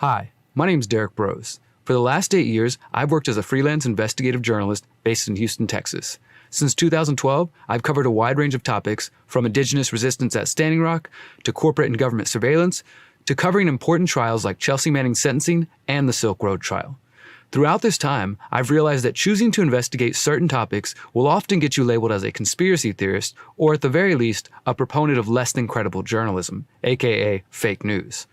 Hi, my name's Derrick Broze. For the last 8 years, I've worked as a freelance investigative journalist based in Houston, Texas. Since 2012, I've covered a wide range of topics, from indigenous resistance at Standing Rock, to corporate and government surveillance, to covering important trials like Chelsea Manning's sentencing and the Silk Road trial. Throughout this time, I've realized that choosing to investigate certain topics will often get you labeled as a conspiracy theorist, or at the very least, a proponent of less than credible journalism, aka fake news.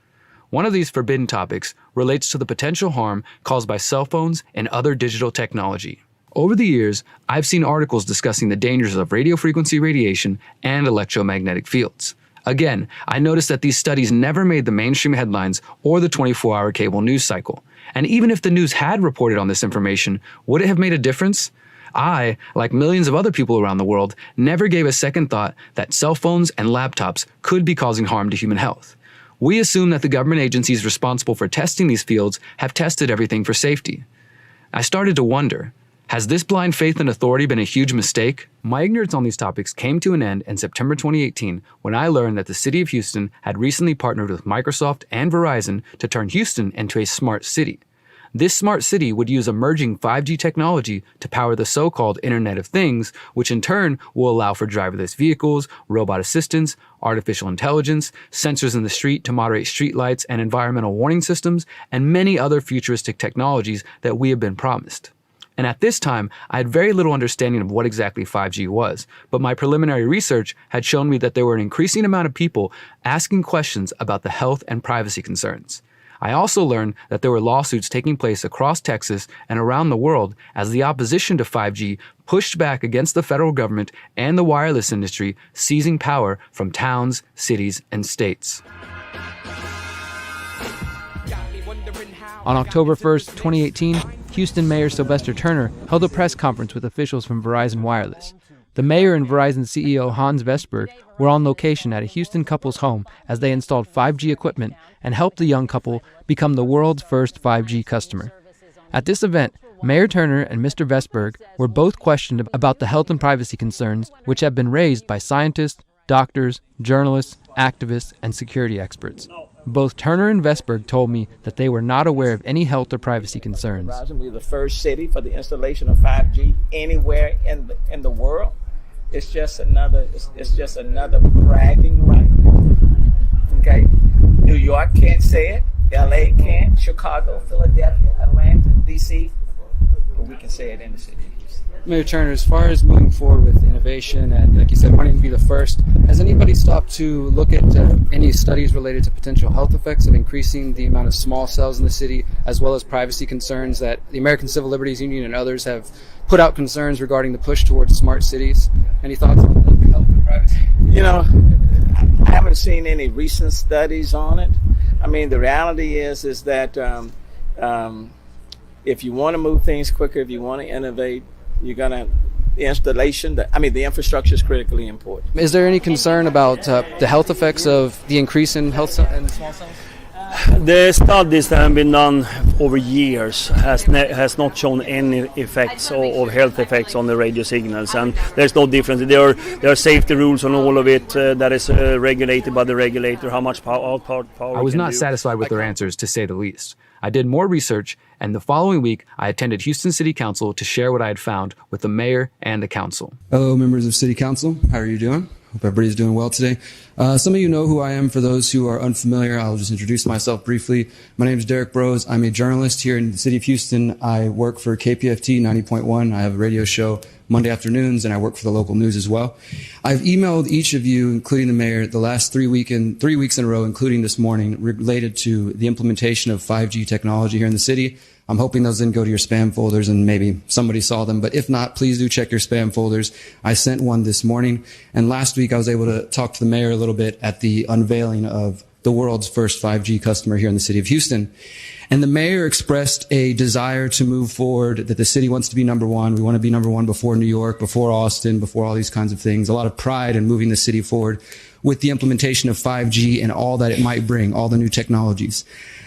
One of these forbidden topics relates to the potential harm caused by cell phones and other digital technology. Over the years, I've seen articles discussing the dangers of radio frequency radiation and electromagnetic fields. Again, I noticed that these studies never made the mainstream headlines or the 24-hour cable news cycle. And even if the news had reported on this information, would it have made a difference? I, like millions of other people around the world, never gave a second thought that cell phones and laptops could be causing harm to human health. We assume that the government agencies responsible for testing these fields have tested everything for safety. I started to wonder, has this blind faith in authority been a huge mistake? My ignorance on these topics came to an end in September 2018 when I learned that the city of Houston had recently partnered with Microsoft and Verizon to turn Houston into a smart city. This smart city would use emerging 5G technology to power the so-called Internet of Things, which in turn will allow for driverless vehicles, robot assistance, artificial intelligence, sensors in the street to moderate street lights and environmental warning systems, and many other futuristic technologies that we have been promised. And at this time, I had very little understanding of what exactly 5G was, but my preliminary research had shown me that there were an increasing amount of people asking questions about the health and privacy concerns. I also learned that there were lawsuits taking place across Texas and around the world as the opposition to 5G pushed back against the federal government and the wireless industry, seizing power from towns, cities, and states. On October 1st, 2018, Houston Mayor Sylvester Turner held a press conference with officials from Verizon Wireless. The mayor and Verizon CEO Hans Vestberg were on location at a Houston couple's home as they installed 5G equipment and helped the young couple become the world's first 5G customer. At this event, Mayor Turner and Mr. Vestberg were both questioned about the health and privacy concerns which have been raised by scientists, doctors, journalists, activists, and security experts. Both Turner and Vestberg told me that they were not aware of any health or privacy concerns. We're the first city for the installation of 5G anywhere in the world. It's just another bragging right. Okay, New York can't say it, LA can't, Chicago, Philadelphia, Atlanta, DC, but we can say it in the city. Mayor Turner, as far as moving forward with innovation and, like you said, wanting to be the first, has anybody stopped to look at any studies related to potential health effects of increasing the amount of small cells in the city, as well as privacy concerns that the American Civil Liberties Union and others have put out concerns regarding the push towards smart cities? Any thoughts on health and privacy? You know, I haven't seen any recent studies on it. I mean, the reality is that if you want to move things quicker, if you want to innovate, the infrastructure is critically important. Is there any concern about the health effects of the increase in health and small cells? The studies that have been done over years has not shown any effects or health effects on the radio signals, and there's no difference. There are safety rules on all of it that is regulated by the regulator. How much power I was not satisfied with their answers, to say the least. I did more research, and the following week, I attended Houston City Council to share what I had found with the mayor and the council. Hello, members of City Council. How are you doing? Hope everybody's doing well today. Some of you know who I am. For those who are unfamiliar, I'll just introduce myself briefly. My name is Derrick Broze. I'm a journalist here in the city of Houston. I work for KPFT 90.1. I have a radio show Monday afternoons, and I work for the local news as well. I've emailed each of you, including the mayor, the last 3 weeks in a row, including this morning, related to the implementation of 5G technology here in the city. I'm hoping those didn't go to your spam folders and maybe somebody saw them. But if not, please do check your spam folders. I sent one this morning. And last week I was able to talk to the mayor a little bit at the unveiling of the world's first 5G customer here in the city of Houston. And the mayor expressed a desire to move forward, that the city wants to be number one. We want to be number one before New York, before Austin, before all these kinds of things. A lot of pride in moving the city forward with the implementation of 5G and all that it might bring, all the new technologies.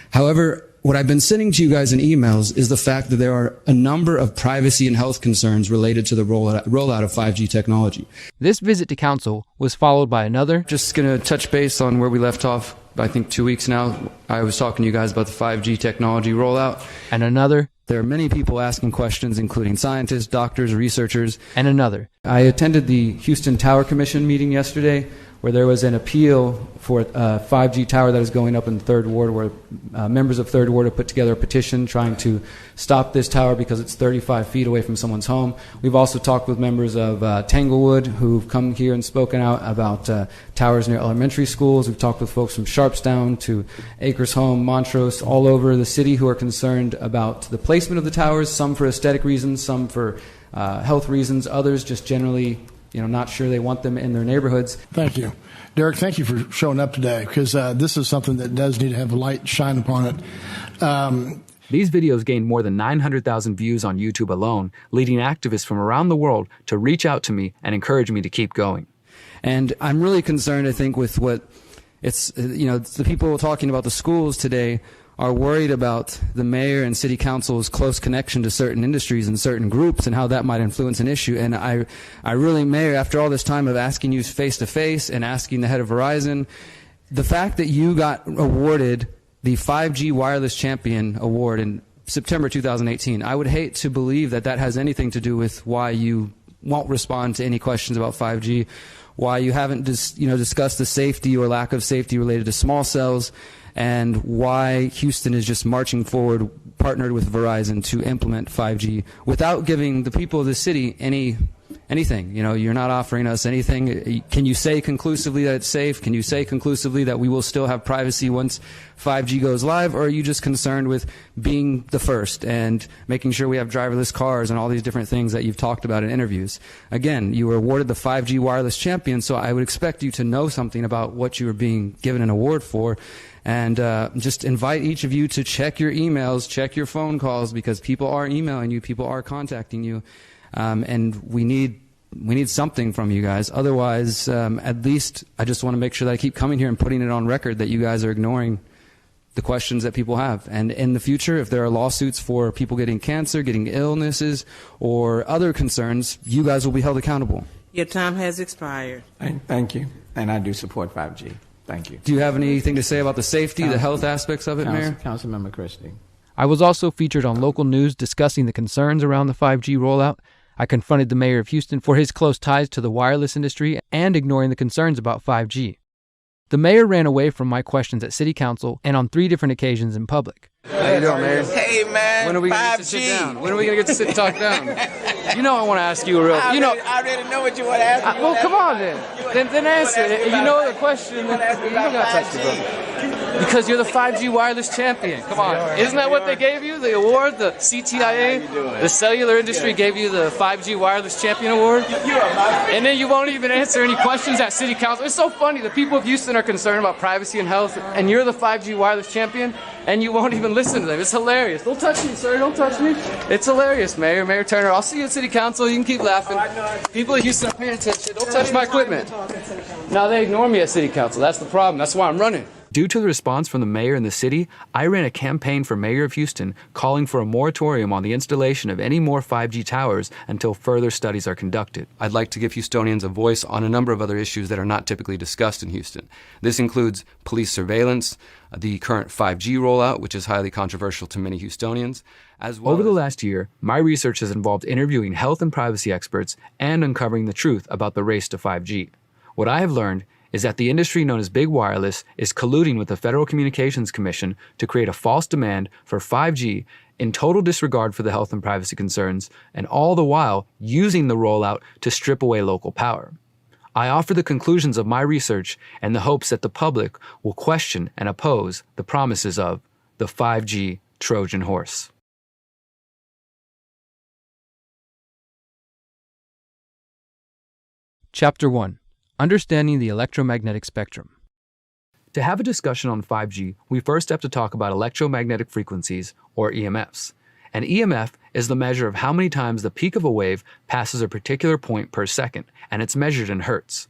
However, what I've been sending to you guys in emails is the fact that there are a number of privacy and health concerns related to the rollout of 5G technology. This visit to council was followed by another. Just going to touch base on where we left off I think 2 weeks now, I was talking to you guys about the 5G technology rollout. And another, There are many people asking questions, including scientists, doctors, researchers. and another. I attended the Houston Tower Commission meeting yesterday, where there was an appeal for a 5G tower that is going up in the 3rd Ward, where members of 3rd Ward have put together a petition trying to stop this tower because it's 35 feet away from someone's home. We've also talked with members of Tanglewood who've come here and spoken out about towers near elementary schools. We've talked with folks from Sharpstown to Acres Home, Montrose, all over the city who are concerned about the placement of the towers, some for aesthetic reasons, some for health reasons, others just generally not sure they want them in their neighborhoods. Thank you. Derrick, thank you for showing up today, because this is something that does need to have a light shine upon it. These videos gained more than 900,000 views on YouTube alone, leading activists from around the world to reach out to me and encourage me to keep going. And I'm really concerned, I think, with what it's the people talking about the schools today are worried about the mayor and city council's close connection to certain industries and certain groups and how that might influence an issue. And I really, Mayor, after all this time of asking you face to face and asking the head of Verizon, the fact that you got awarded the 5G Wireless Champion Award in September 2018, I would hate to believe that that has anything to do with why you won't respond to any questions about 5G, why you haven't discussed the safety or lack of safety related to small cells, and why Houston is just marching forward, partnered with Verizon to implement 5G without giving the people of the city anything. You're not offering us anything. Can you say conclusively that it's safe? Can you say conclusively that we will still have privacy once 5G goes live? Or are you just concerned with being the first and making sure we have driverless cars and all these different things that you've talked about in interviews? Again, you were awarded the 5G Wireless Champion, so I would expect you to know something about what you were being given an award for. And just invite each of you to check your emails, check your phone calls, because people are emailing you, people are contacting you, and we need something from you guys. Otherwise, at least I just want to make sure that I keep coming here and putting it on record that you guys are ignoring the questions that people have. And in the future, if there are lawsuits for people getting cancer, getting illnesses, or other concerns, you guys will be held accountable. Your time has expired. Thank you. And I do support 5G. Thank you. Do you have anything to say about the safety, the health aspects of it, Mayor? Councilmember Christie. I was also featured on local news discussing the concerns around the 5G rollout. I confronted the mayor of Houston for his close ties to the wireless industry and ignoring the concerns about 5G. The mayor ran away from my questions at city council and on 3 different occasions in public. How you doing, Mayor? Hey, man. When are we going to get to sit down? When are we going to get to sit and talk down? I want to ask you a real... I already know what you want to ask me. Well, come on then. Then answer it. If you know the question, then you don't got to touch the brother. Because you're the 5G wireless champion. Come on. Isn't that what they gave you? The award? The CTIA? The cellular industry gave you the 5G wireless champion award? And then you won't even answer any questions at city council. It's so funny. The people of Houston are concerned about privacy and health, and you're the 5G wireless champion, and you won't even listen to them. It's hilarious. Don't touch me, sir. Don't touch me. It's hilarious, Mayor Turner. I'll see you at city council. You can keep laughing. People of Houston are paying attention. Don't touch my equipment. Now they ignore me at city council. That's the problem. That's why I'm running. Due to the response from the mayor and the city, I ran a campaign for mayor of Houston calling for a moratorium on the installation of any more 5G towers until further studies are conducted. I'd like to give Houstonians a voice on a number of other issues that are not typically discussed in Houston. This includes police surveillance, the current 5G rollout, which is highly controversial to many Houstonians, as well. Over the last year, my research has involved interviewing health and privacy experts and uncovering the truth about the race to 5G. What I have learned is that the industry known as Big Wireless is colluding with the Federal Communications Commission to create a false demand for 5G in total disregard for the health and privacy concerns, and all the while using the rollout to strip away local power. I offer the conclusions of my research in the hopes that the public will question and oppose the promises of the 5G Trojan horse. Chapter 1. Understanding the electromagnetic spectrum. To have a discussion on 5G, we first have to talk about electromagnetic frequencies, or EMFs. An EMF is the measure of how many times the peak of a wave passes a particular point per second, and it's measured in hertz.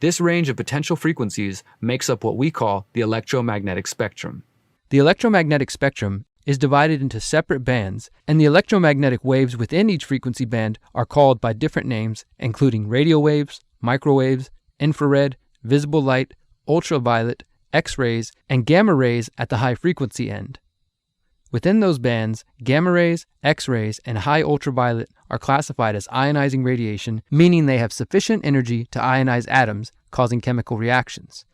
This range of potential frequencies makes up what we call the electromagnetic spectrum. The electromagnetic spectrum is divided into separate bands, and the electromagnetic waves within each frequency band are called by different names, including radio waves, microwaves, infrared, visible light, ultraviolet, X-rays, and gamma rays at the high frequency end. Within those bands, gamma rays, X-rays, and high ultraviolet are classified as ionizing radiation, meaning they have sufficient energy to ionize atoms, causing chemical reactions.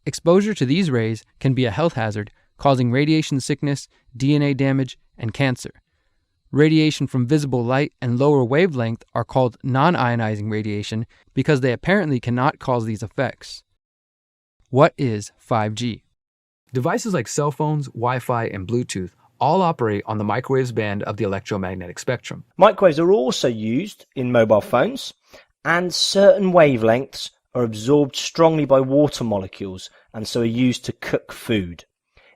Exposure to these rays can be a health hazard, causing radiation sickness, DNA damage, and cancer. Radiation from visible light and lower wavelength are called non-ionizing radiation because they apparently cannot cause these effects. What is 5G? Devices like cell phones, Wi-Fi, and Bluetooth all operate on the microwaves band of the electromagnetic spectrum. Microwaves are also used in mobile phones, and certain wavelengths are absorbed strongly by water molecules and so are used to cook food.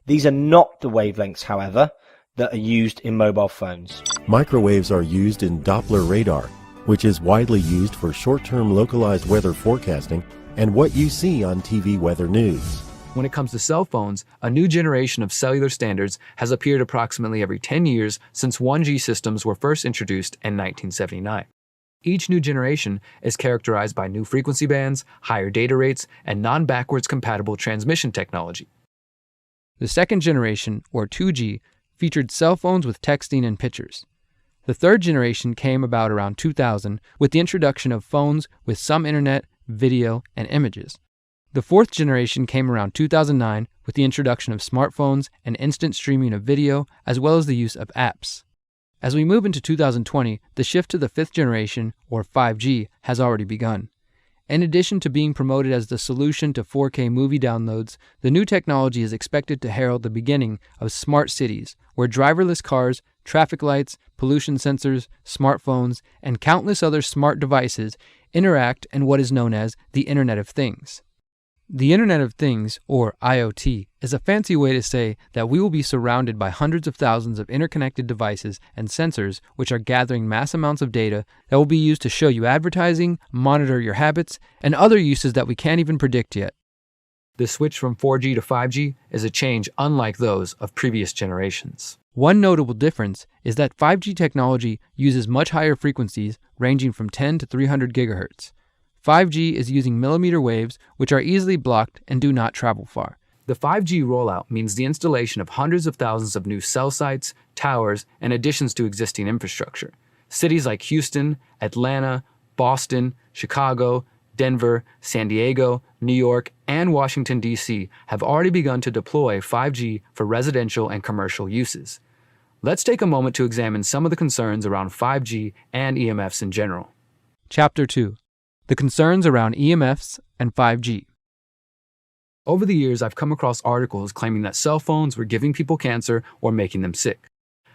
These are not the wavelengths, however, that are used in mobile phones. Microwaves are used in Doppler radar, which is widely used for short-term localized weather forecasting and what you see on TV weather news. When it comes to cell phones, a new generation of cellular standards has appeared approximately every 10 years since 1G systems were first introduced in 1979. Each new generation is characterized by new frequency bands, higher data rates, and non-backwards compatible transmission technology. The second generation, or 2G, featured cell phones with texting and pictures. The third generation came about around 2000 with the introduction of phones with some internet, video, and images. The fourth generation came around 2009 with the introduction of smartphones and instant streaming of video, as well as the use of apps. As we move into 2020, the shift to the fifth generation, or 5G, has already begun. In addition to being promoted as the solution to 4K movie downloads, the new technology is expected to herald the beginning of smart cities, where driverless cars, traffic lights, pollution sensors, smartphones, and countless other smart devices interact in what is known as the Internet of Things. The Internet of Things, or IoT, is a fancy way to say that we will be surrounded by hundreds of thousands of interconnected devices and sensors which are gathering mass amounts of data that will be used to show you advertising, monitor your habits, and other uses that we can't even predict yet. The switch from 4G to 5G is a change unlike those of previous generations. One notable difference is that 5G technology uses much higher frequencies ranging from 10 to 300 gigahertz. 5G is using millimeter waves, which are easily blocked and do not travel far. The 5G rollout means the installation of hundreds of thousands of new cell sites, towers, and additions to existing infrastructure. Cities like Houston, Atlanta, Boston, Chicago, Denver, San Diego, New York, and Washington, D.C. have already begun to deploy 5G for residential and commercial uses. Let's take a moment to examine some of the concerns around 5G and EMFs in general. Chapter 2. The concerns around EMFs and 5G. Over the years, I've come across articles claiming that cell phones were giving people cancer or making them sick.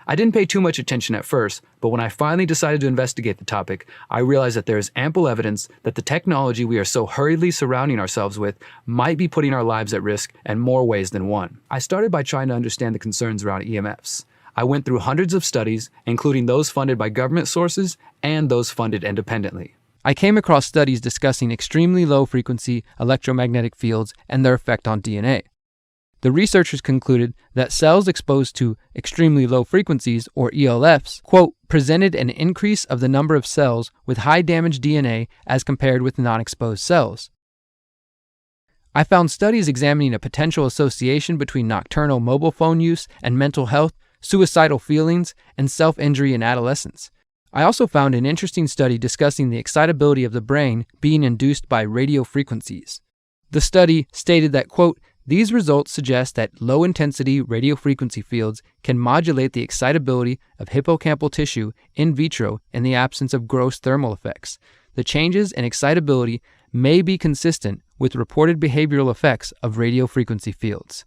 I didn't pay too much attention at first, but when I finally decided to investigate the topic, I realized that there is ample evidence that the technology we are so hurriedly surrounding ourselves with might be putting our lives at risk in more ways than one. I started by trying to understand the concerns around EMFs. I went through hundreds of studies, including those funded by government sources and those funded independently. I came across studies discussing extremely low-frequency electromagnetic fields and their effect on DNA. The researchers concluded that cells exposed to extremely low frequencies, or ELFs, quote, presented an increase of the number of cells with high damaged DNA as compared with non-exposed cells. I found studies examining a potential association between nocturnal mobile phone use and mental health, suicidal feelings, and self-injury in adolescence. I also found an interesting study discussing the excitability of the brain being induced by radio frequencies. The study stated that, quote, these results suggest that low-intensity radiofrequency fields can modulate the excitability of hippocampal tissue in vitro in the absence of gross thermal effects. The changes in excitability may be consistent with reported behavioral effects of radiofrequency fields.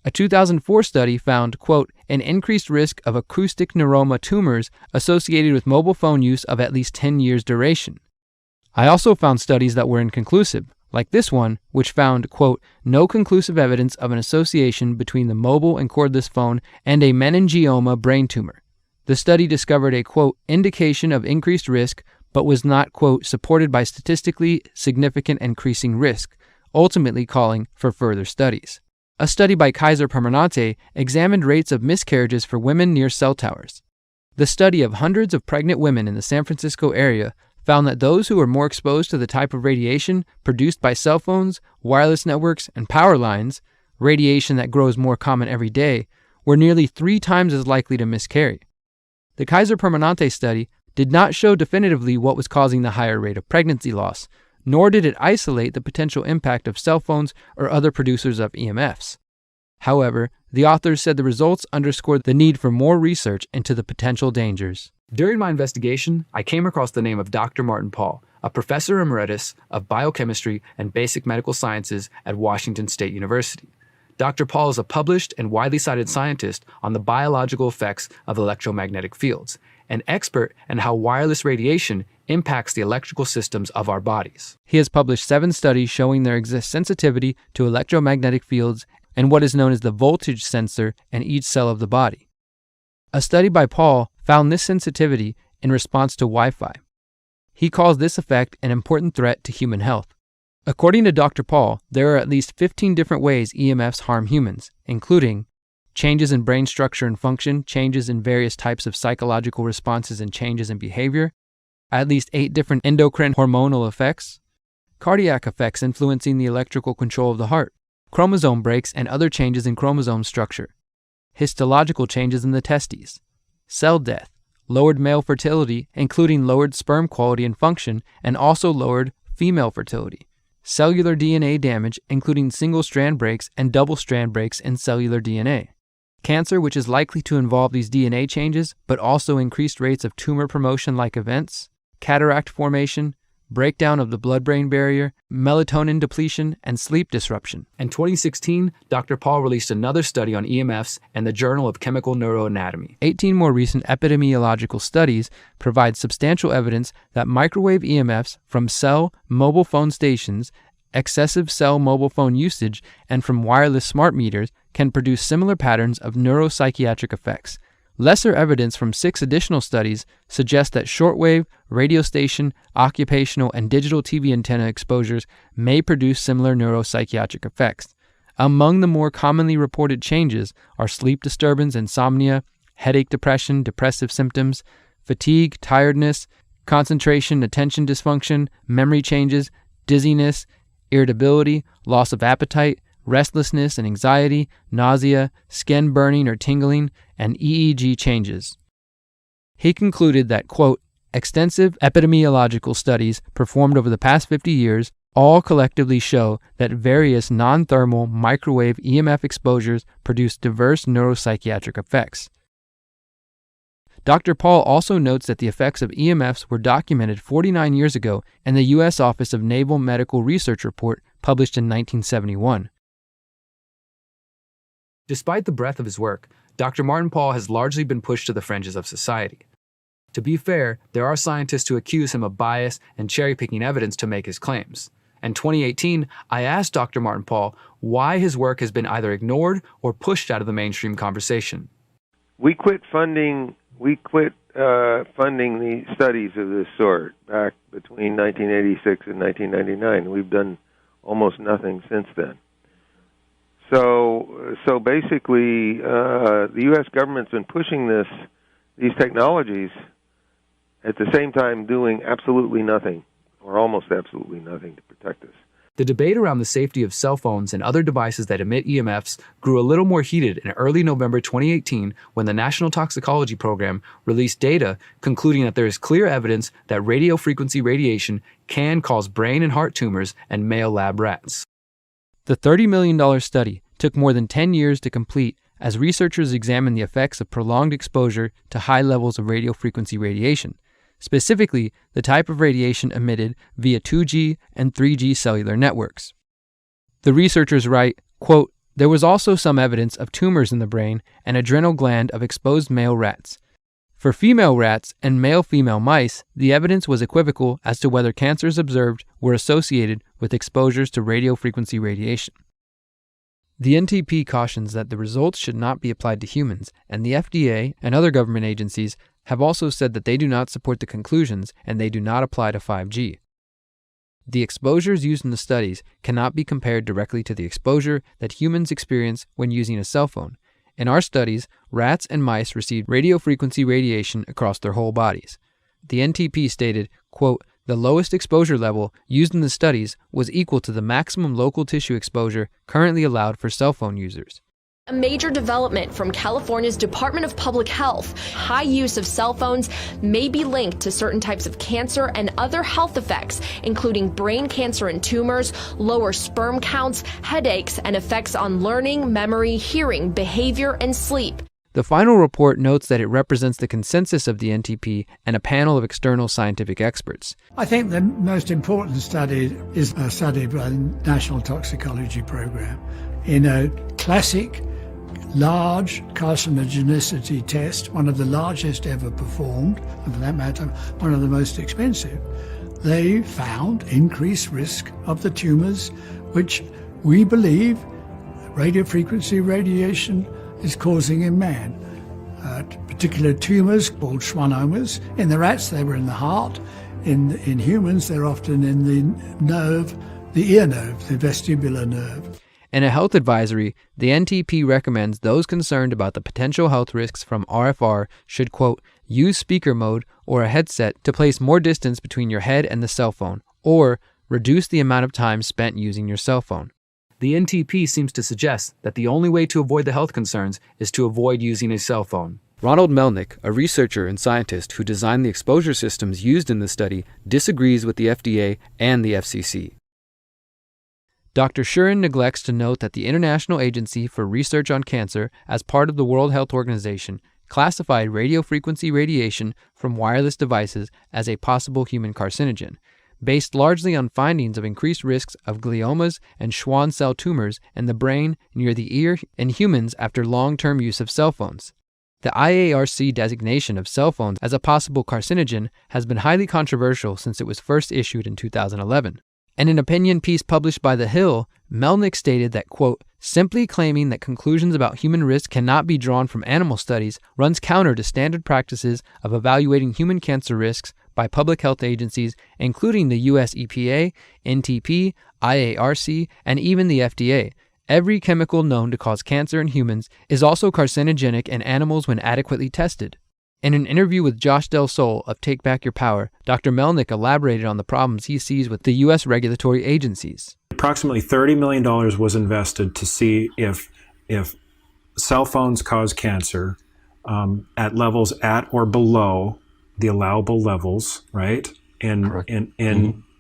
A 2004 study found, quote, an increased risk of acoustic neuroma tumors associated with mobile phone use of at least 10 years duration. I also found studies that were inconclusive, like this one, which found, quote, no conclusive evidence of an association between the mobile and cordless phone and a meningioma brain tumor. The study discovered a, quote, indication of increased risk, but was not, quote, supported by statistically significant increasing risk, ultimately calling for further studies. A study by Kaiser Permanente examined rates of miscarriages for women near cell towers. The study of hundreds of pregnant women in the San Francisco area found that those who were more exposed to the type of radiation produced by cell phones, wireless networks, and power lines, radiation that grows more common every day, were nearly 3 times as likely to miscarry. The Kaiser Permanente study did not show definitively what was causing the higher rate of pregnancy loss, nor did it isolate the potential impact of cell phones or other producers of EMFs. However, the authors said the results underscored the need for more research into the potential dangers. During my investigation, I came across the name of Dr. Martin Pall, a professor emeritus of biochemistry and basic medical sciences at Washington State University. Dr. Pall is a published and widely cited scientist on the biological effects of electromagnetic fields, an expert in how wireless radiation impacts the electrical systems of our bodies. He has published 7 studies showing there exists sensitivity to electromagnetic fields and what is known as the voltage sensor in each cell of the body. A study by Pall found this sensitivity in response to Wi-Fi. He calls this effect an important threat to human health. According to Dr. Pall, there are at least 15 different ways EMFs harm humans, including changes in brain structure and function, changes in various types of psychological responses and changes in behavior, at least 8 different endocrine hormonal effects, cardiac effects influencing the electrical control of the heart, chromosome breaks and other changes in chromosome structure, histological changes in the testes, cell death, lowered male fertility, including lowered sperm quality and function, and also lowered female fertility, cellular DNA damage, including single-strand breaks and double-strand breaks in cellular DNA, cancer, which is likely to involve these DNA changes, but also increased rates of tumor promotion-like events, cataract formation, breakdown of the blood-brain barrier, melatonin depletion, and sleep disruption. In 2016, Dr. Pall released another study on EMFs in the Journal of Chemical Neuroanatomy. 18 more recent epidemiological studies provide substantial evidence that microwave EMFs from cell mobile phone stations, excessive cell mobile phone usage, and from wireless smart meters can produce similar patterns of neuropsychiatric effects. Lesser evidence from 6 additional studies suggests that shortwave, radio station, occupational, and digital TV antenna exposures may produce similar neuropsychiatric effects. Among the more commonly reported changes are sleep disturbance, insomnia, headache, depression, depressive symptoms, fatigue, tiredness, concentration, attention dysfunction, memory changes, dizziness, irritability, loss of appetite, restlessness and anxiety, nausea, skin burning or tingling, and EEG changes. He concluded that, quote, extensive epidemiological studies performed over the past 50 years all collectively show that various non-thermal microwave EMF exposures produce diverse neuropsychiatric effects. Dr. Pall also notes that the effects of EMFs were documented 49 years ago in the U.S. Office of Naval Medical Research report published in 1971. Despite the breadth of his work, Dr. Martin Pall has largely been pushed to the fringes of society. To be fair, there are scientists who accuse him of bias and cherry-picking evidence to make his claims. In 2018, I asked Dr. Martin Pall why his work has been either ignored or pushed out of the mainstream conversation. We quit funding the studies of this sort back between 1986 and 1999. We've done almost nothing since then. So basically, the U.S. government's been pushing these technologies at the same time doing absolutely nothing, or almost absolutely nothing, to protect us. The debate around the safety of cell phones and other devices that emit EMFs grew a little more heated in early November 2018 when the National Toxicology Program released data concluding that there is clear evidence that radio frequency radiation can cause brain and heart tumors in male lab rats. The $30 million study took more than 10 years to complete as researchers examined the effects of prolonged exposure to high levels of radio frequency radiation, specifically the type of radiation emitted via 2G and 3G cellular networks. The researchers write, quote, there was also some evidence of tumors in the brain and adrenal gland of exposed male rats. For female rats and male-female mice, the evidence was equivocal as to whether cancers observed were associated with exposures to radio frequency radiation. The NTP cautions that the results should not be applied to humans, and the FDA and other government agencies have also said that they do not support the conclusions and they do not apply to 5G. The exposures used in the studies cannot be compared directly to the exposure that humans experience when using a cell phone. In our studies, rats and mice received radio frequency radiation across their whole bodies. The NTP stated, quote, The lowest exposure level used in the studies was equal to the maximum local tissue exposure currently allowed for cell phone users. A major development from California's Department of Public Health. High use of cell phones may be linked to certain types of cancer and other health effects, including brain cancer and tumors, lower sperm counts, headaches, and effects on learning, memory, hearing, behavior, and sleep. The final report notes that it represents the consensus of the NTP and a panel of external scientific experts. I think the most important study is a study by the National Toxicology Program in a classic large carcinogenicity test, one of the largest ever performed, and for that matter, one of the most expensive. They found increased risk of the tumors, which we believe radiofrequency radiation is causing in man. Particular tumors called schwannomas. In the rats, they were in the heart. In humans, they're often in the nerve, the ear nerve, the vestibular nerve. In a health advisory, the NTP recommends those concerned about the potential health risks from RFR should, quote, use speaker mode or a headset to place more distance between your head and the cell phone, or reduce the amount of time spent using your cell phone. The NTP seems to suggest that the only way to avoid the health concerns is to avoid using a cell phone. Ronald Melnick, a researcher and scientist who designed the exposure systems used in the study, disagrees with the FDA and the FCC. Dr. Shurin neglects to note that the International Agency for Research on Cancer, as part of the World Health Organization, classified radiofrequency radiation from wireless devices as a possible human carcinogen, based largely on findings of increased risks of gliomas and Schwann cell tumors in the brain, near the ear, in humans after long-term use of cell phones. The IARC designation of cell phones as a possible carcinogen has been highly controversial since it was first issued in 2011. In an opinion piece published by The Hill, Melnick stated that, quote, simply claiming that conclusions about human risk cannot be drawn from animal studies runs counter to standard practices of evaluating human cancer risks by public health agencies, including the US EPA, NTP, IARC, and even the FDA. Every chemical known to cause cancer in humans is also carcinogenic in animals when adequately tested. In an interview with Josh Del Sol of Take Back Your Power, Dr. Melnick elaborated on the problems he sees with the U.S. regulatory agencies. Approximately $30 million was invested to see if cell phones cause cancer at levels at or below the allowable levels, right, in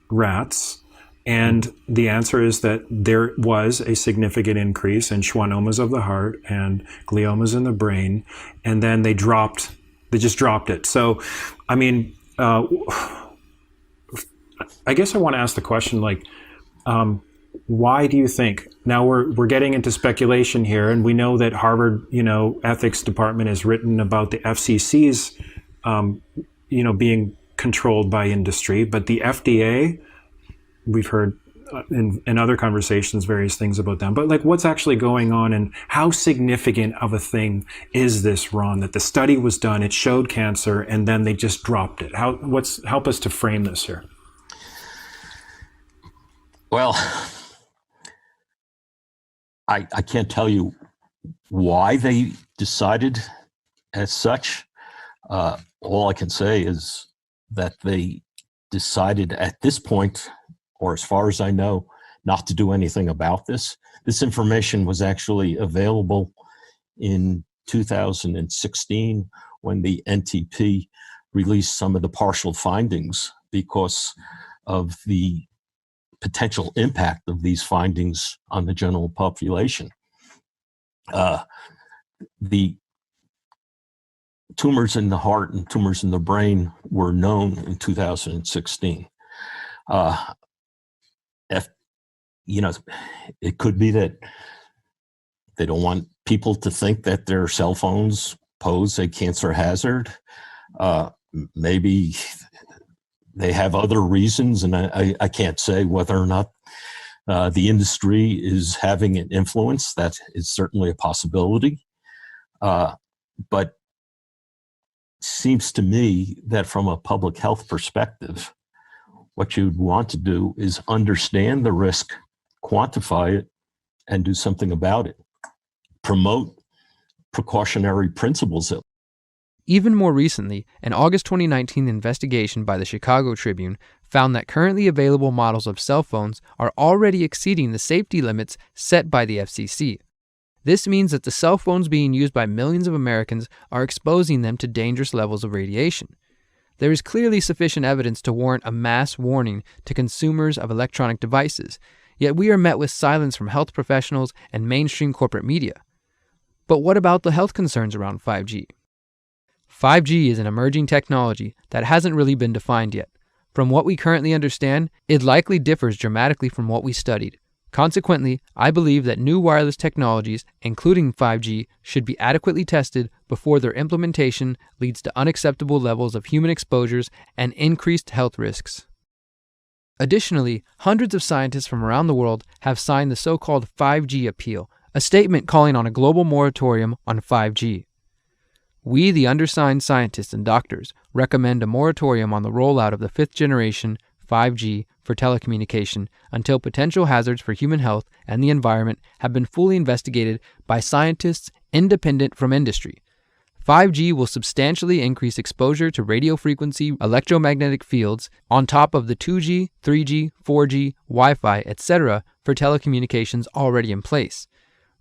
rats. And the answer is that there was a significant increase in schwannomas of the heart and gliomas in the brain, and then they just dropped it. So, I mean, I guess I want to ask the question, like, why do you think? Now we're getting into speculation here, and we know that Harvard, ethics department has written about the FCC's, being controlled by industry, but the FDA, we've heard in other conversations various things about them, but like, what's actually going on, and how significant of a thing is this, Ron, that the study was done, it showed cancer, and then they just dropped it? Help us to frame this here. Well, I can't tell you why they decided as such. All I can say is that they decided at this point, or as far as I know, not to do anything about this. This information was actually available in 2016 when the NTP released some of the partial findings because of the potential impact of these findings on the general population. The tumors in the heart and tumors in the brain were known in 2016. It could be that they don't want people to think that their cell phones pose a cancer hazard. Maybe they have other reasons, and I can't say whether or not the industry is having an influence. That is certainly a possibility. But it seems to me that from a public health perspective, what you'd want to do is understand the risk, quantify it, and do something about it. Promote precautionary principles. Even more recently, an August 2019 investigation by the Chicago Tribune found that currently available models of cell phones are already exceeding the safety limits set by the FCC. This means that the cell phones being used by millions of Americans are exposing them to dangerous levels of radiation. There is clearly sufficient evidence to warrant a mass warning to consumers of electronic devices, yet we are met with silence from health professionals and mainstream corporate media. But what about the health concerns around 5G? 5G is an emerging technology that hasn't really been defined yet. From what we currently understand, it likely differs dramatically from what we studied. Consequently, I believe that new wireless technologies, including 5G, should be adequately tested before their implementation leads to unacceptable levels of human exposures and increased health risks. Additionally, hundreds of scientists from around the world have signed the so-called 5G Appeal, a statement calling on a global moratorium on 5G. We, the undersigned scientists and doctors, recommend a moratorium on the rollout of the fifth generation 5G for telecommunication until potential hazards for human health and the environment have been fully investigated by scientists independent from industry. 5G will substantially increase exposure to radio frequency electromagnetic fields on top of the 2G, 3G, 4G, Wi-Fi, etc. for telecommunications already in place.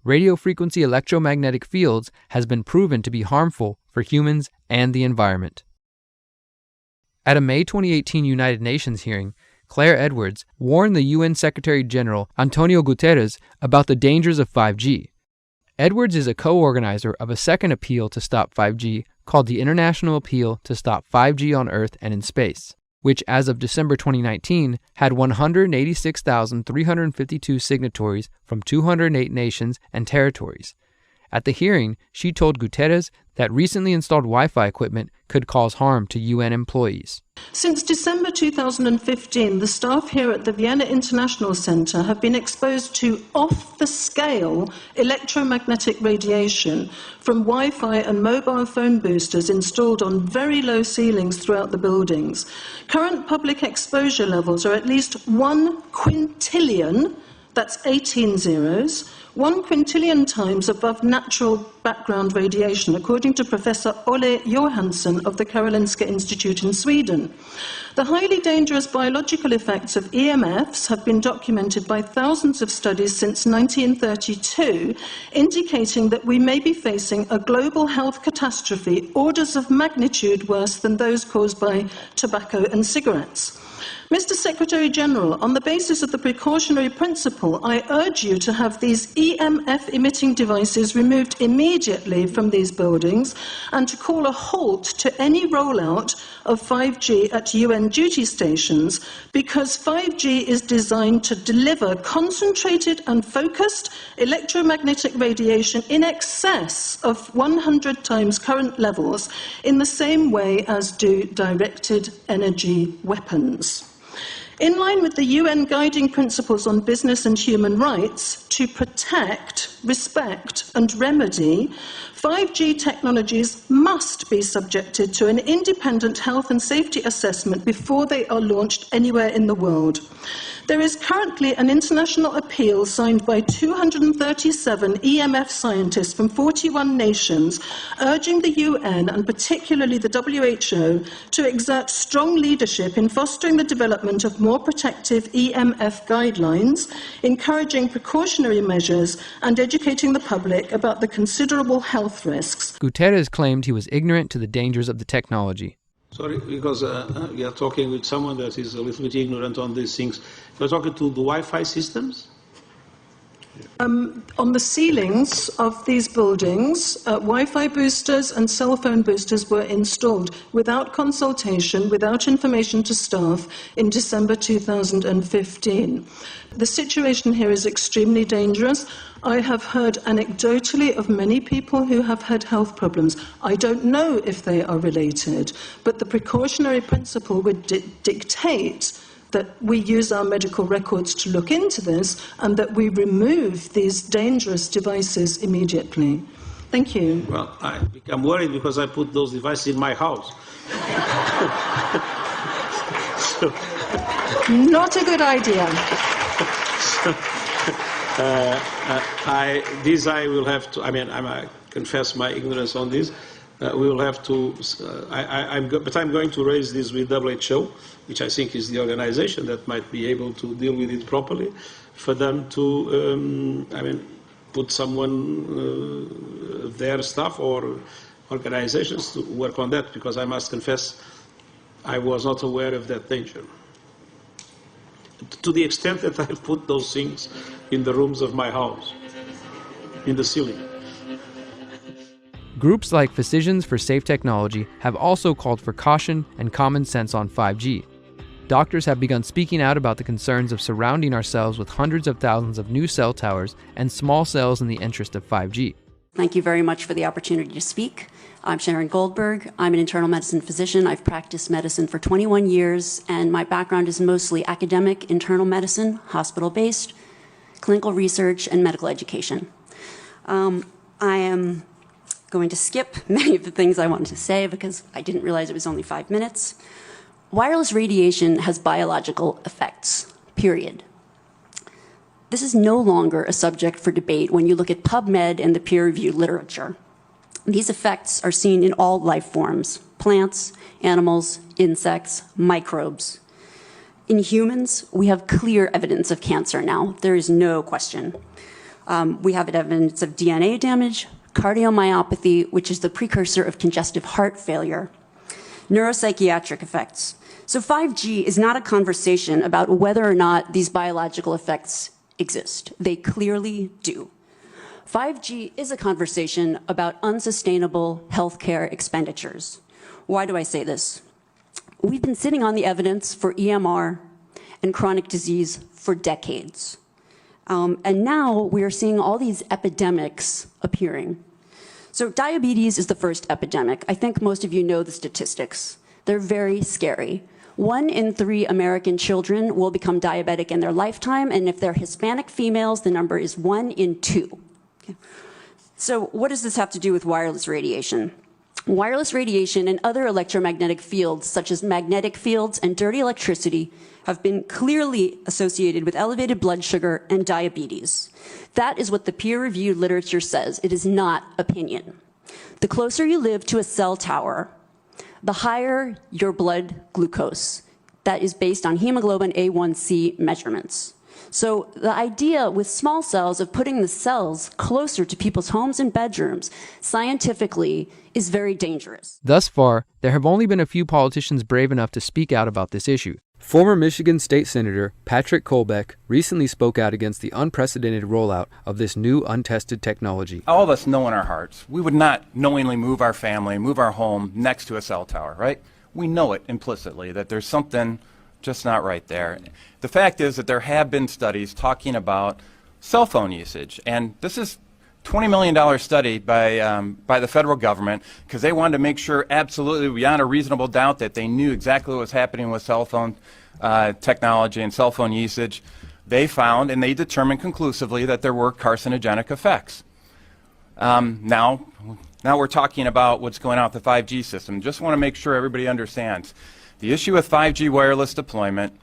Radio frequency electromagnetic fields has been proven to be harmful for humans and the environment. At a May 2018 United Nations hearing, Claire Edwards warned the UN Secretary General Antonio Guterres about the dangers of 5G. Edwards is a co-organizer of a second appeal to stop 5G called the International Appeal to Stop 5G on Earth and in Space, which as of December 2019 had 186,352 signatories from 208 nations and territories. At the hearing, she told Guterres that recently installed Wi-Fi equipment could cause harm to UN employees. Since December 2015, the staff here at the Vienna International Centre have been exposed to off-the-scale electromagnetic radiation from Wi-Fi and mobile phone boosters installed on very low ceilings throughout the buildings. Current public exposure levels are at least 1 quintillion, that's 18 zeros, 1 quintillion times above natural background radiation, according to Professor Olle Johansson of the Karolinska Institute in Sweden. The highly dangerous biological effects of EMFs have been documented by thousands of studies since 1932, indicating that we may be facing a global health catastrophe orders of magnitude worse than those caused by tobacco and cigarettes. Mr. Secretary General, on the basis of the precautionary principle, I urge you to have these EMF-emitting devices removed immediately from these buildings and to call a halt to any rollout of 5G at UN duty stations, because 5G is designed to deliver concentrated and focused electromagnetic radiation in excess of 100 times current levels in the same way as do directed energy weapons. In line with the UN guiding principles on business and human rights to protect, respect and remedy, 5G technologies must be subjected to an independent health and safety assessment before they are launched anywhere in the world. There is currently an international appeal signed by 237 EMF scientists from 41 nations urging the UN and particularly the WHO to exert strong leadership in fostering the development of more protective EMF guidelines, encouraging precautionary measures and educating the public about the considerable health risks. Guterres claimed he was ignorant to the dangers of the technology. Sorry, because we are talking with someone that is a little bit ignorant on these things. You're talking to the Wi-Fi systems? On the ceilings of these buildings, Wi-Fi boosters and cell phone boosters were installed without consultation, without information to staff in December 2015. The situation here is extremely dangerous. I have heard anecdotally of many people who have had health problems. I don't know if they are related, but the precautionary principle would dictate that we use our medical records to look into this and that we remove these dangerous devices immediately. Thank you. Well, I become worried because I put those devices in my house. Not a good idea. I will have to, I confess my ignorance on this. we will have to. But I'm going to raise this with WHO, which I think is the organization that might be able to deal with it properly, for them to, put someone, their staff or organizations to work on that, because I must confess, I was not aware of that danger. To the extent that I've put those things in the rooms of my house, in the ceiling. Groups like Physicians for Safe Technology have also called for caution and common sense on 5G. Doctors have begun speaking out about the concerns of surrounding ourselves with hundreds of thousands of new cell towers and small cells in the interest of 5G. Thank you very much for the opportunity to speak. I'm Sharon Goldberg. I'm an internal medicine physician. I've practiced medicine for 21 years, and my background is mostly academic, internal medicine, hospital-based, clinical research, and medical education. I am going to skip many of the things I wanted to say because I didn't realize it was only 5 minutes. Wireless radiation has biological effects, period. This is no longer a subject for debate when you look at PubMed and the peer-reviewed literature. These effects are seen in all life forms: plants, animals, insects, microbes. In humans, we have clear evidence of cancer now. There is no question. We have evidence of DNA damage, cardiomyopathy, which is the precursor of congestive heart failure, neuropsychiatric effects. So 5G is not a conversation about whether or not these biological effects exist. They clearly do. 5G is a conversation about unsustainable healthcare expenditures. Why do I say this? We've been sitting on the evidence for EMR and chronic disease for decades. And now we are seeing all these epidemics appearing. So diabetes is the first epidemic. I think most of you know the statistics. They're very scary. 1 in 3 American children will become diabetic in their lifetime, and if they're Hispanic females, the number is 1 in 2. Okay. So what does this have to do with wireless radiation? Wireless radiation and other electromagnetic fields, such as magnetic fields and dirty electricity, have been clearly associated with elevated blood sugar and diabetes. That is what the peer-reviewed literature says. It is not opinion. The closer you live to a cell tower, the higher your blood glucose. That is based on hemoglobin A1C measurements. So the idea with small cells of putting the cells closer to people's homes and bedrooms scientifically is very dangerous. Thus far, there have only been a few politicians brave enough to speak out about this issue. Former Michigan State Senator Patrick Colbeck recently spoke out against the unprecedented rollout of this new untested technology. All of us know in our hearts, we would not knowingly move our family, move our home next to a cell tower, right? We know it implicitly that there's something just not right there. The fact is that there have been studies talking about cell phone usage, and this is $20 million study by the federal government because they wanted to make sure absolutely beyond a reasonable doubt that they knew exactly what was happening with cell phone technology and cell phone usage. They found and they determined conclusively that there were carcinogenic effects. Now we're talking about what's going on with the 5G system. Just want to make sure everybody understands. The issue with 5G wireless deployment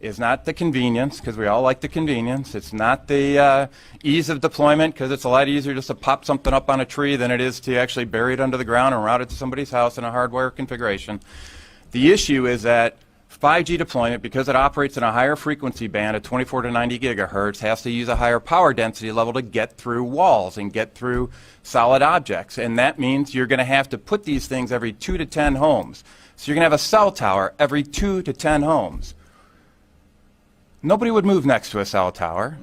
is not the convenience, because we all like the convenience. It's not the ease of deployment, because it's a lot easier just to pop something up on a tree than it is to actually bury it under the ground and route it to somebody's house in a hardware configuration. The issue is that 5G deployment, because it operates in a higher frequency band at 24 to 90 gigahertz, has to use a higher power density level to get through walls and get through solid objects. And that means you're going to have to put these things every 2 to 10 homes. So you're going to have a cell tower every 2 to 10 homes. Nobody would move next to a cell tower,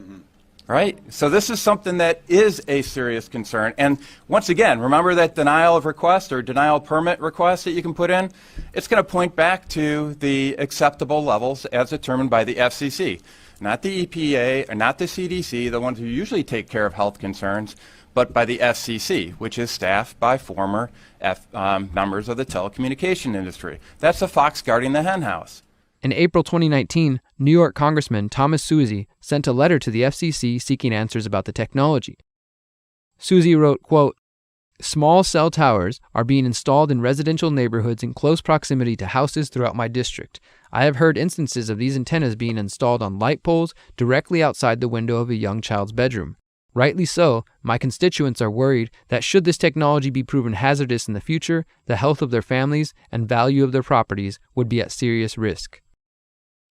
right? So this is something that is a serious concern. And once again, remember that denial of request or denial of permit request that you can put in? It's going to point back to the acceptable levels as determined by the FCC, not the EPA or not the CDC, the ones who usually take care of health concerns, but by the FCC, which is staffed by former members of the telecommunication industry. That's the fox guarding the hen house. In April 2019, New York Congressman Thomas Suozzi sent a letter to the FCC seeking answers about the technology. Suozzi wrote, quote, "Small cell towers are being installed in residential neighborhoods in close proximity to houses throughout my district. I have heard instances of these antennas being installed on light poles directly outside the window of a young child's bedroom. Rightly so, my constituents are worried that should this technology be proven hazardous in the future, the health of their families and value of their properties would be at serious risk.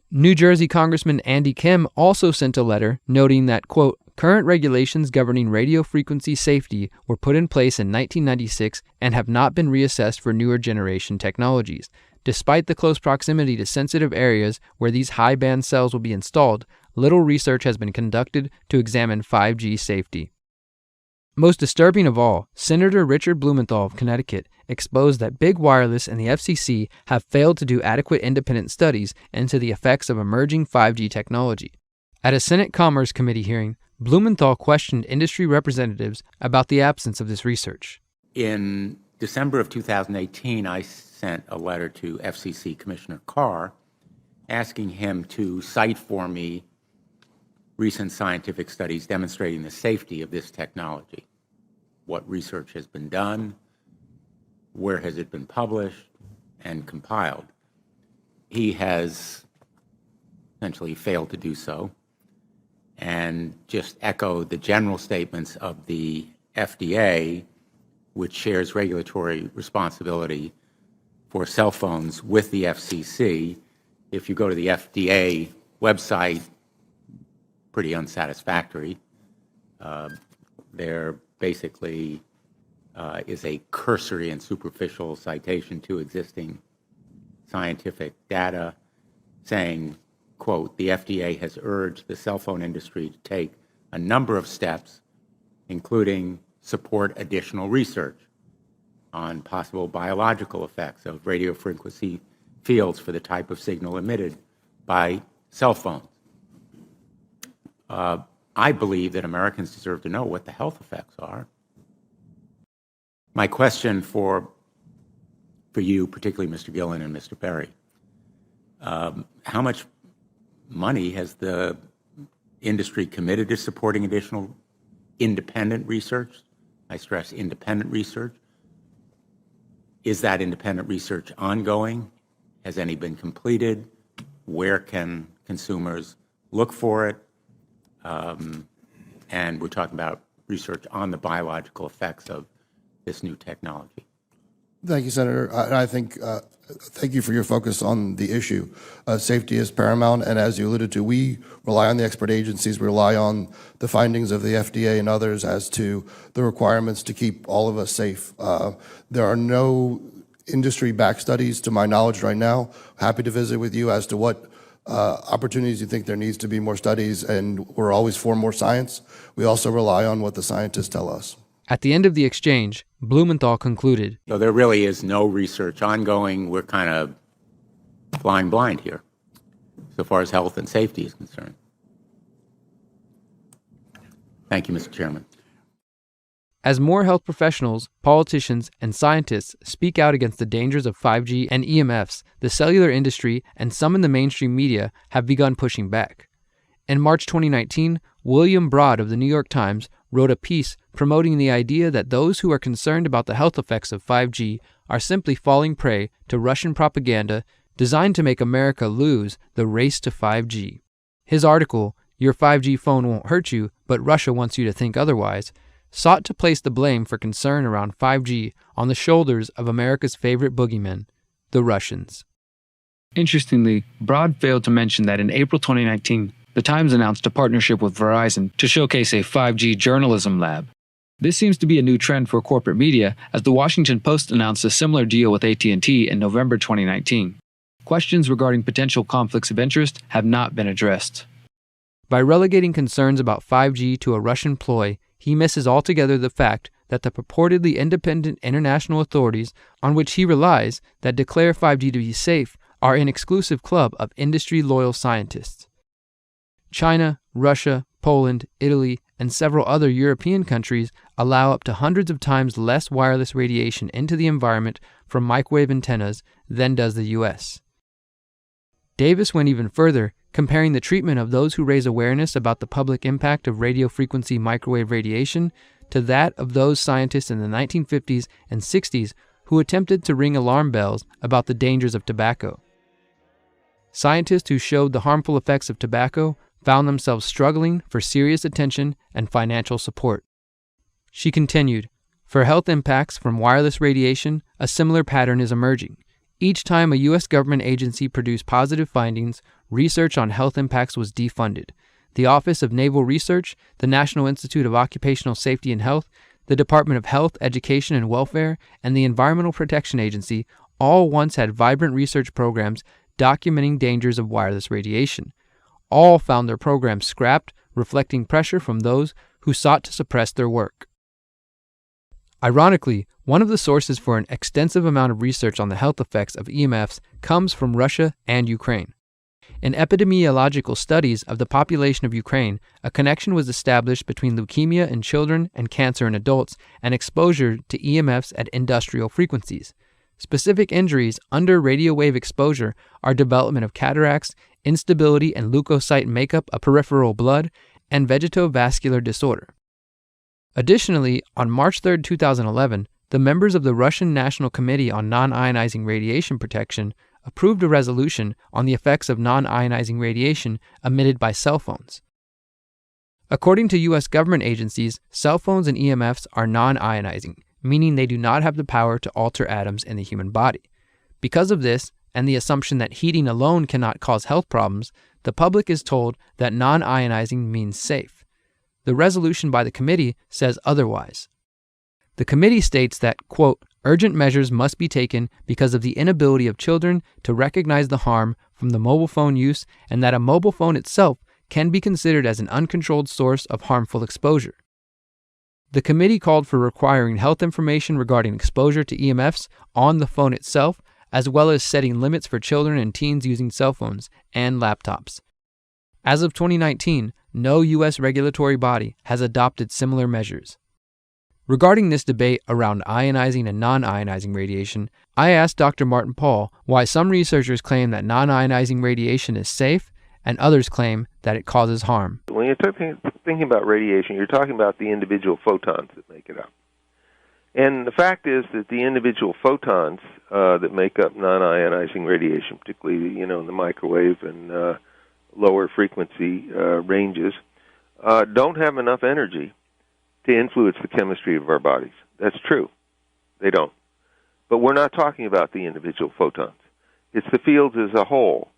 New Jersey Congressman Andy Kim also sent a letter noting that, quote, current regulations governing radio frequency safety were put in place in 1996 and have not been reassessed for newer generation technologies. Despite the close proximity to sensitive areas where these high-band cells will be installed, little research has been conducted to examine 5G safety. Most disturbing of all, Senator Richard Blumenthal of Connecticut exposed that Big Wireless and the FCC have failed to do adequate independent studies into the effects of emerging 5G technology. At a Senate Commerce Committee hearing, Blumenthal questioned industry representatives about the absence of this research. In December of 2018, I sent a letter to FCC Commissioner Carr asking him to cite for me recent scientific studies demonstrating the safety of this technology. What research has been done, where has it been published and compiled. He has essentially failed to do so and just echoed the general statements of the FDA, which shares regulatory responsibility for cell phones with the FCC. If you go to the FDA website, pretty unsatisfactory. There basically is a cursory and superficial citation to existing scientific data saying, quote, the FDA has urged the cell phone industry to take a number of steps, including support additional research on possible biological effects of radio frequency fields for the type of signal emitted by cell phones. I believe that Americans deserve to know what the health effects are. My question for you, particularly Mr. Gillen and Mr. Perry, how much money has the industry committed to supporting additional independent research? I stress independent research. Is that independent research ongoing? Has any been completed? Where can consumers look for it? And we're talking about research on the biological effects of this new technology. Thank you, Senator. I think, thank you for your focus on the issue. Safety is paramount, and as you alluded to, we rely on the expert agencies, we rely on the findings of the FDA and others as to the requirements to keep all of us safe. There are no industry-backed studies, to my knowledge right now. Happy to visit with you as to what opportunities you think there needs to be more studies, and we're always for more science. We also rely on what the scientists tell us. At the end of the exchange, Blumenthal concluded, So there really is no research ongoing. We're kind of flying blind here, so far as health and safety is concerned. Thank you, Mr. Chairman. As more health professionals, politicians, and scientists speak out against the dangers of 5G and EMFs, the cellular industry and some in the mainstream media have begun pushing back. In March 2019, William Broad of the New York Times wrote a piece promoting the idea that those who are concerned about the health effects of 5G are simply falling prey to Russian propaganda designed to make America lose the race to 5G. His article, Your 5G Phone Won't Hurt You, but Russia Wants You to Think Otherwise, sought to place the blame for concern around 5G on the shoulders of America's favorite boogeymen, the Russians. Interestingly, Broad failed to mention that in April 2019, the Times announced a partnership with Verizon to showcase a 5G journalism lab. This seems to be a new trend for corporate media, as the Washington Post announced a similar deal with AT&T in November 2019. Questions regarding potential conflicts of interest have not been addressed. By relegating concerns about 5G to a Russian ploy, he misses altogether the fact that the purportedly independent international authorities on which he relies that declare 5G to be safe are an exclusive club of industry-loyal scientists. China, Russia, Poland, Italy, and several other European countries allow up to hundreds of times less wireless radiation into the environment from microwave antennas than does the U.S. Davis went even further, comparing the treatment of those who raise awareness about the public impact of radio frequency microwave radiation to that of those scientists in the 1950s and 60s who attempted to ring alarm bells about the dangers of tobacco. Scientists who showed the harmful effects of tobacco found themselves struggling for serious attention and financial support. She continued, "For health impacts from wireless radiation, a similar pattern is emerging. Each time a U.S. government agency produced positive findings, research on health impacts was defunded. The Office of Naval Research, the National Institute of Occupational Safety and Health, the Department of Health, Education and Welfare, and the Environmental Protection Agency all once had vibrant research programs documenting dangers of wireless radiation. All found their programs scrapped, reflecting pressure from those who sought to suppress their work." Ironically, one of the sources for an extensive amount of research on the health effects of EMFs comes from Russia and Ukraine. In epidemiological studies of the population of Ukraine, a connection was established between leukemia in children and cancer in adults and exposure to EMFs at industrial frequencies. Specific injuries under radio wave exposure are development of cataracts, instability in leukocyte makeup of peripheral blood, and vegetovascular disorder. Additionally, on March 3, 2011, the members of the Russian National Committee on Non-Ionizing Radiation Protection approved a resolution on the effects of non-ionizing radiation emitted by cell phones. According to U.S. government agencies, cell phones and EMFs are non-ionizing, meaning they do not have the power to alter atoms in the human body. Because of this, and the assumption that heating alone cannot cause health problems, the public is told that non-ionizing means safe. The resolution by the committee says otherwise. The committee states that, quote, "Urgent measures must be taken because of the inability of children to recognize the harm from the mobile phone use and that a mobile phone itself can be considered as an uncontrolled source of harmful exposure." The committee called for requiring health information regarding exposure to EMFs on the phone itself, as well as setting limits for children and teens using cell phones and laptops. As of 2019, no U.S. regulatory body has adopted similar measures. Regarding this debate around ionizing and non-ionizing radiation, I asked Dr. Martin Paul why some researchers claim that non-ionizing radiation is safe and others claim that it causes harm. When you're thinking about radiation, you're talking about the individual photons that make it up. And the fact is that the individual photons that make up non-ionizing radiation, particularly in the microwave and lower frequency ranges, don't have enough energy to influence the chemistry of our bodies. That's true. They don't. But we're not talking about the individual photons. It's the fields as a whole.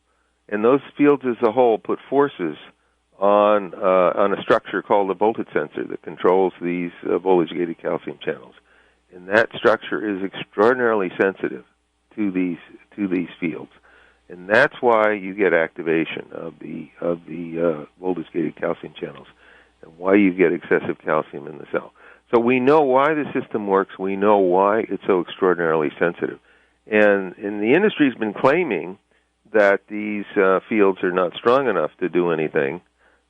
And those fields as a whole put forces on a structure called the voltage sensor that controls these voltage-gated calcium channels. And that structure is extraordinarily sensitive to these fields. And that's why you get activation of the voltage-gated calcium channels and why you get excessive calcium in the cell. So we know why the system works. We know why it's so extraordinarily sensitive. And the industry's been claiming that these fields are not strong enough to do anything.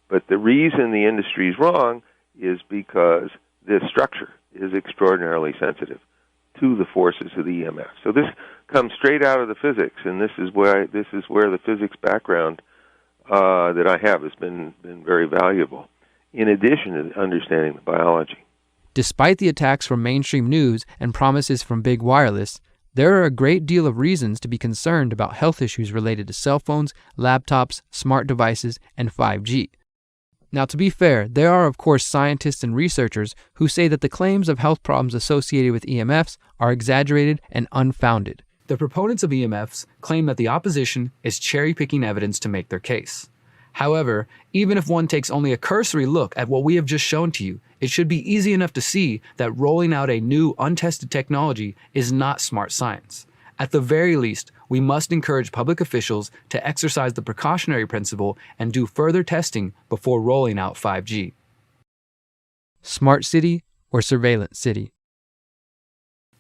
But the reason the industry's wrong is because this structure is extraordinarily sensitive to the forces of the EMF. So this comes straight out of the physics, and this is where the physics background that I have has been very valuable, in addition to understanding the biology. Despite the attacks from mainstream news and promises from big wireless, there are a great deal of reasons to be concerned about health issues related to cell phones, laptops, smart devices, and 5G. Now, to be fair, there are of course scientists and researchers who say that the claims of health problems associated with EMFs are exaggerated and unfounded. The proponents of EMFs claim that the opposition is cherry-picking evidence to make their case. However, even if one takes only a cursory look at what we have just shown to you, it should be easy enough to see that rolling out a new, untested technology is not smart science. At the very least, we must encourage public officials to exercise the precautionary principle and do further testing before rolling out 5G. Smart city or surveillance city?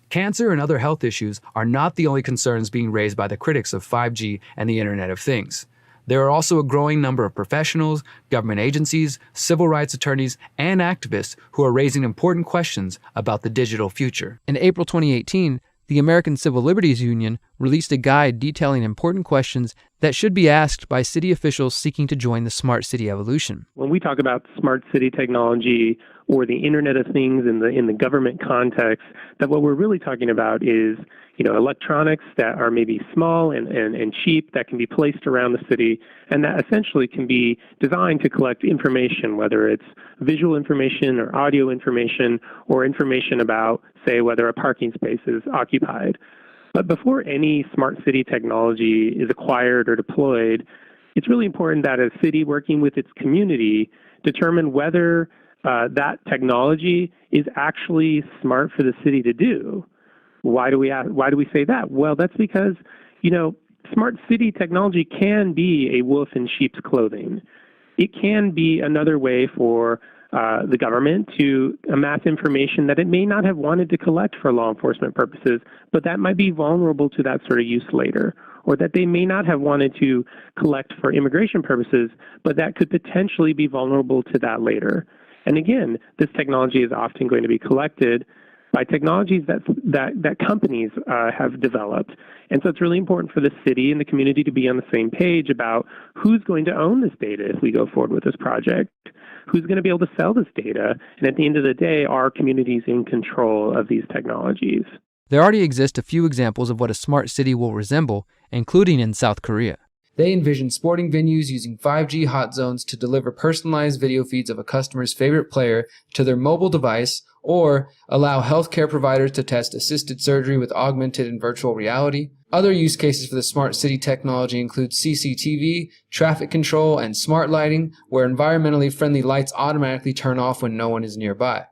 Cancer and other health issues are not the only concerns being raised by the critics of 5G and the Internet of Things. There are also a growing number of professionals, government agencies, civil rights attorneys, and activists who are raising important questions about the digital future. In April 2018, the American Civil Liberties Union released a guide detailing important questions that should be asked by city officials seeking to join the smart city evolution. When we talk about smart city technology or the Internet of Things in the government context, that what we're really talking about is, electronics that are maybe small and cheap that can be placed around the city and that essentially can be designed to collect information, whether it's visual information or audio information or information about, say, whether a parking space is occupied. But before any smart city technology is acquired or deployed, it's really important that a city working with its community determine whether that technology is actually smart for the city to do. Why do we say that? Well, that's because, smart city technology can be a wolf in sheep's clothing. It can be another way for the government to amass information that it may not have wanted to collect for law enforcement purposes, but that might be vulnerable to that sort of use later, or that they may not have wanted to collect for immigration purposes, but that could potentially be vulnerable to that later. And again, this technology is often going to be collected by technologies that companies have developed. And so it's really important for the city and the community to be on the same page about who's going to own this data if we go forward with this project, who's going to be able to sell this data, and at the end of the day, are communities in control of these technologies? There already exist a few examples of what a smart city will resemble, including in South Korea. They envision sporting venues using 5G hot zones to deliver personalized video feeds of a customer's favorite player to their mobile device, or allow healthcare providers to test assisted surgery with augmented and virtual reality. Other use cases for the smart city technology include CCTV, traffic control, and smart lighting, where environmentally friendly lights automatically turn off when no one is nearby.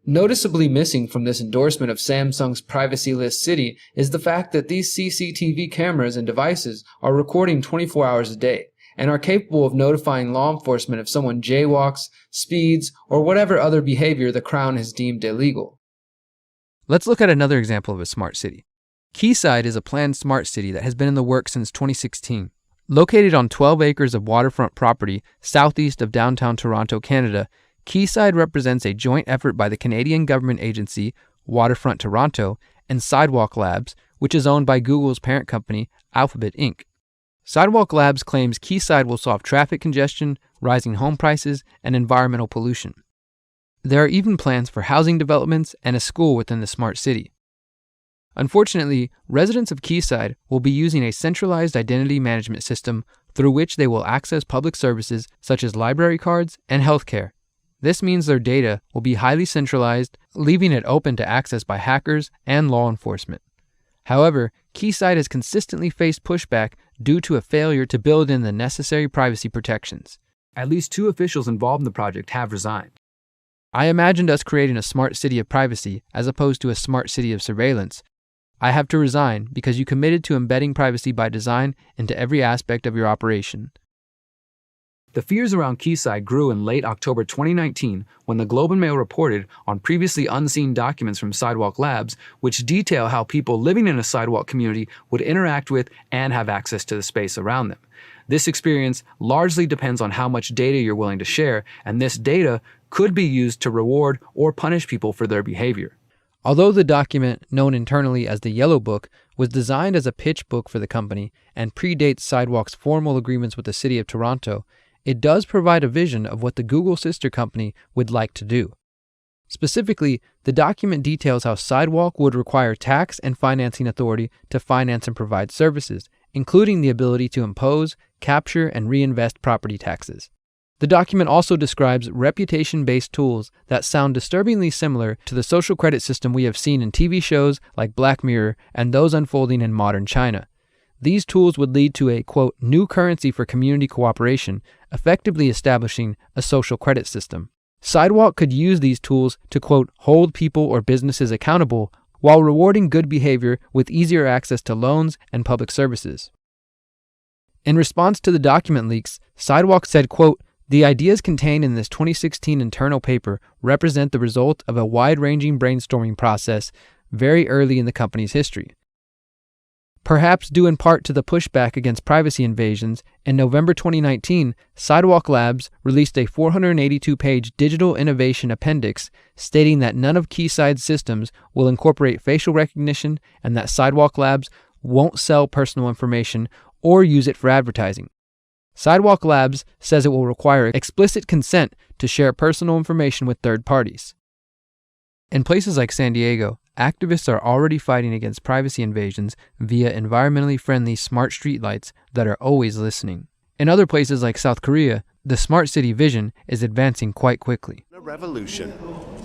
Noticeably missing from this endorsement of Samsung's privacy list city is the fact that these CCTV cameras and devices are recording 24 hours a day and are capable of notifying law enforcement if someone jaywalks, speeds, or whatever other behavior the Crown has deemed illegal. Let's look at another example of a smart city. Quayside is a planned smart city that has been in the works since 2016. Located on 12 acres of waterfront property southeast of downtown Toronto, Canada, Quayside represents a joint effort by the Canadian government agency, Waterfront Toronto, and Sidewalk Labs, which is owned by Google's parent company, Alphabet Inc. Sidewalk Labs claims Quayside will solve traffic congestion, rising home prices, and environmental pollution. There are even plans for housing developments and a school within the smart city. Unfortunately, residents of Quayside will be using a centralized identity management system through which they will access public services such as library cards and healthcare. This means their data will be highly centralized, leaving it open to access by hackers and law enforcement. However, Quayside has consistently faced pushback due to a failure to build in the necessary privacy protections. At least 2 officials involved in the project have resigned. I imagined us creating a smart city of privacy as opposed to a smart city of surveillance. I have to resign because you committed to embedding privacy by design into every aspect of your operation. The fears around Quayside grew in late October 2019 when the Globe and Mail reported on previously unseen documents from Sidewalk Labs, which detail how people living in a sidewalk community would interact with and have access to the space around them. This experience largely depends on how much data you're willing to share, and this data could be used to reward or punish people for their behavior. Although the document, known internally as the Yellow Book, was designed as a pitch book for the company and predates Sidewalk's formal agreements with the City of Toronto, it does provide a vision of what the Google sister company would like to do. Specifically, the document details how Sidewalk would require tax and financing authority to finance and provide services, including the ability to impose, capture, and reinvest property taxes. The document also describes reputation-based tools that sound disturbingly similar to the social credit system we have seen in TV shows like Black Mirror and those unfolding in modern China. These tools would lead to a, quote, new currency for community cooperation, effectively establishing a social credit system. Sidewalk could use these tools to, quote, hold people or businesses accountable while rewarding good behavior with easier access to loans and public services. In response to the document leaks, Sidewalk said, quote, the ideas contained in this 2016 internal paper represent the result of a wide-ranging brainstorming process very early in the company's history. Perhaps due in part to the pushback against privacy invasions, in November 2019, Sidewalk Labs released a 482-page digital innovation appendix stating that none of Quayside's systems will incorporate facial recognition and that Sidewalk Labs won't sell personal information or use it for advertising. Sidewalk Labs says it will require explicit consent to share personal information with third parties. In places like San Diego, activists are already fighting against privacy invasions via environmentally friendly smart streetlights that are always listening. In other places like South Korea, the smart city vision is advancing quite quickly. A revolution,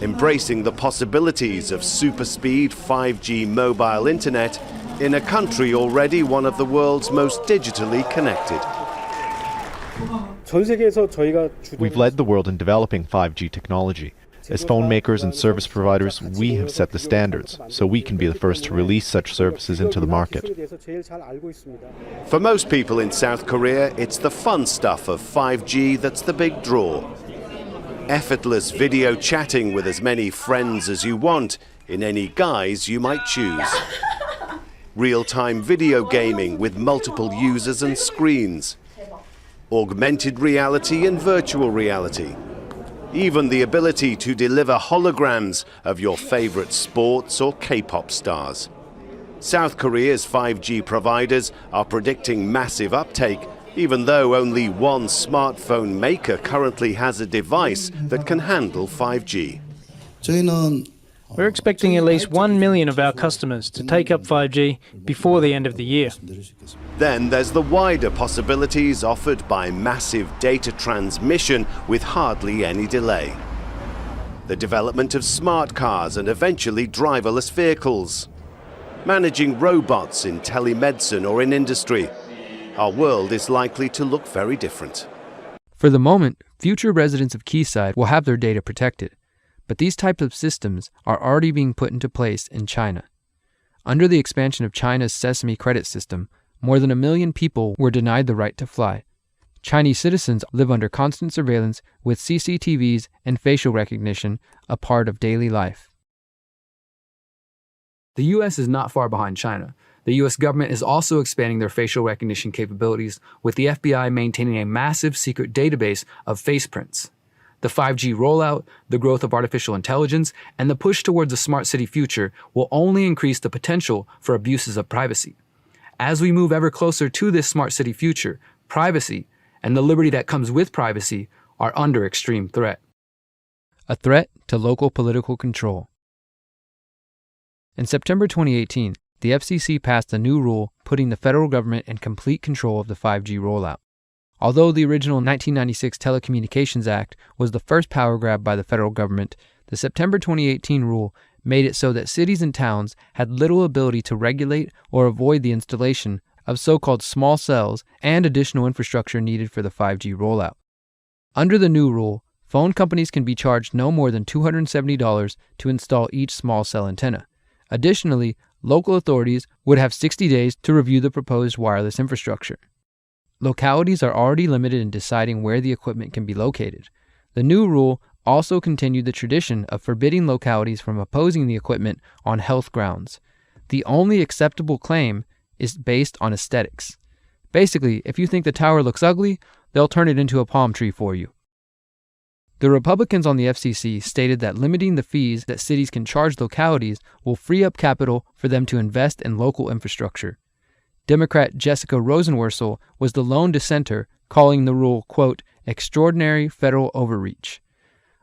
embracing the possibilities of super-speed 5G mobile internet in a country already one of the world's most digitally connected. We've led the world in developing 5G technology. As phone makers and service providers, we have set the standards, so we can be the first to release such services into the market. For most people in South Korea, it's the fun stuff of 5G that's the big draw. Effortless video chatting with as many friends as you want, in any guise you might choose. Real-time video gaming with multiple users and screens. Augmented reality and virtual reality. Even the ability to deliver holograms of your favorite sports or K-pop stars. South Korea's 5G providers are predicting massive uptake, even though only one smartphone maker currently has a device that can handle 5G. We're expecting at least 1 million of our customers to take up 5G before the end of the year. Then there's the wider possibilities offered by massive data transmission with hardly any delay. The development of smart cars and eventually driverless vehicles. Managing robots in telemedicine or in industry. Our world is likely to look very different. For the moment, future residents of Quayside will have their data protected, but these types of systems are already being put into place in China. Under the expansion of China's Sesame credit system, more than 1 million people were denied the right to fly. Chinese citizens live under constant surveillance with CCTVs and facial recognition a part of daily life. The U.S. is not far behind China. The U.S. government is also expanding their facial recognition capabilities, with the FBI maintaining a massive secret database of face prints. The 5G rollout, the growth of artificial intelligence, and the push towards a smart city future will only increase the potential for abuses of privacy. As we move ever closer to this smart city future, privacy and the liberty that comes with privacy are under extreme threat. A threat to local political control. In September 2018, the FCC passed a new rule putting the federal government in complete control of the 5G rollout. Although the original 1996 Telecommunications Act was the first power grab by the federal government, the September 2018 rule made it so that cities and towns had little ability to regulate or avoid the installation of so-called small cells and additional infrastructure needed for the 5G rollout. Under the new rule, phone companies can be charged no more than $270 to install each small cell antenna. Additionally, local authorities would have 60 days to review the proposed wireless infrastructure. Localities are already limited in deciding where the equipment can be located. The new rule also continued the tradition of forbidding localities from opposing the equipment on health grounds. The only acceptable claim is based on aesthetics. Basically, if you think the tower looks ugly, they'll turn it into a palm tree for you. The Republicans on the FCC stated that limiting the fees that cities can charge localities will free up capital for them to invest in local infrastructure. Democrat Jessica Rosenworcel was the lone dissenter, calling the rule, quote, extraordinary federal overreach.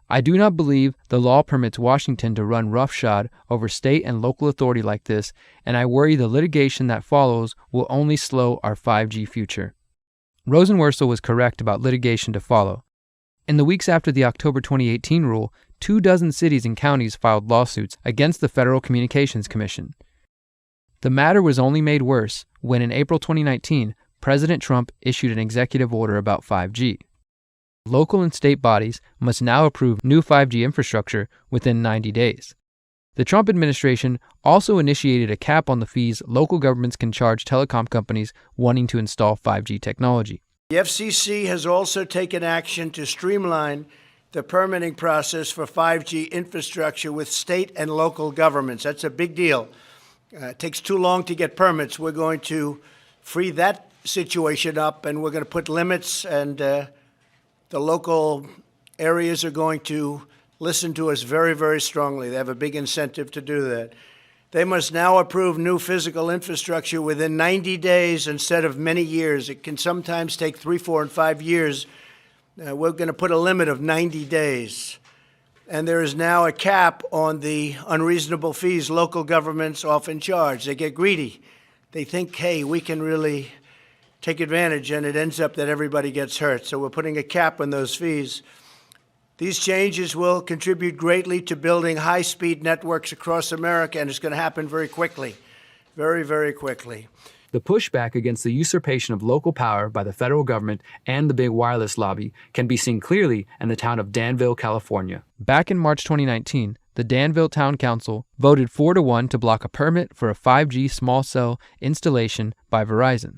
I do not believe the law permits Washington to run roughshod over state and local authority like this, and I worry the litigation that follows will only slow our 5G future. Rosenworcel was correct about litigation to follow. In the weeks after the October 2018 rule, 24 cities and counties filed lawsuits against the Federal Communications Commission. The matter was only made worse when in April 2019, President Trump issued an executive order about 5G. Local and state bodies must now approve new 5G infrastructure within 90 days. The Trump administration also initiated a cap on the fees local governments can charge telecom companies wanting to install 5G technology. The FCC has also taken action to streamline the permitting process for 5G infrastructure with state and local governments. That's a big deal. It takes too long to get permits. We're going to free that situation up, and we're going to put limits, and the local areas are going to listen to us very, very strongly. They have a big incentive to do that. They must now approve new physical infrastructure within 90 days instead of many years. It can sometimes take 3, 4, and 5 years. We're going to put a limit of 90 days. And there is now a cap on the unreasonable fees local governments often charge. They get greedy. They think, hey, we can really take advantage, and it ends up that everybody gets hurt. So we're putting a cap on those fees. These changes will contribute greatly to building high-speed networks across America, and it's going to happen very quickly, very, very quickly. The pushback against the usurpation of local power by the federal government and the big wireless lobby can be seen clearly in the town of Danville, California. Back in March 2019, the Danville Town Council voted 4-1 to block a permit for a 5G small cell installation by Verizon.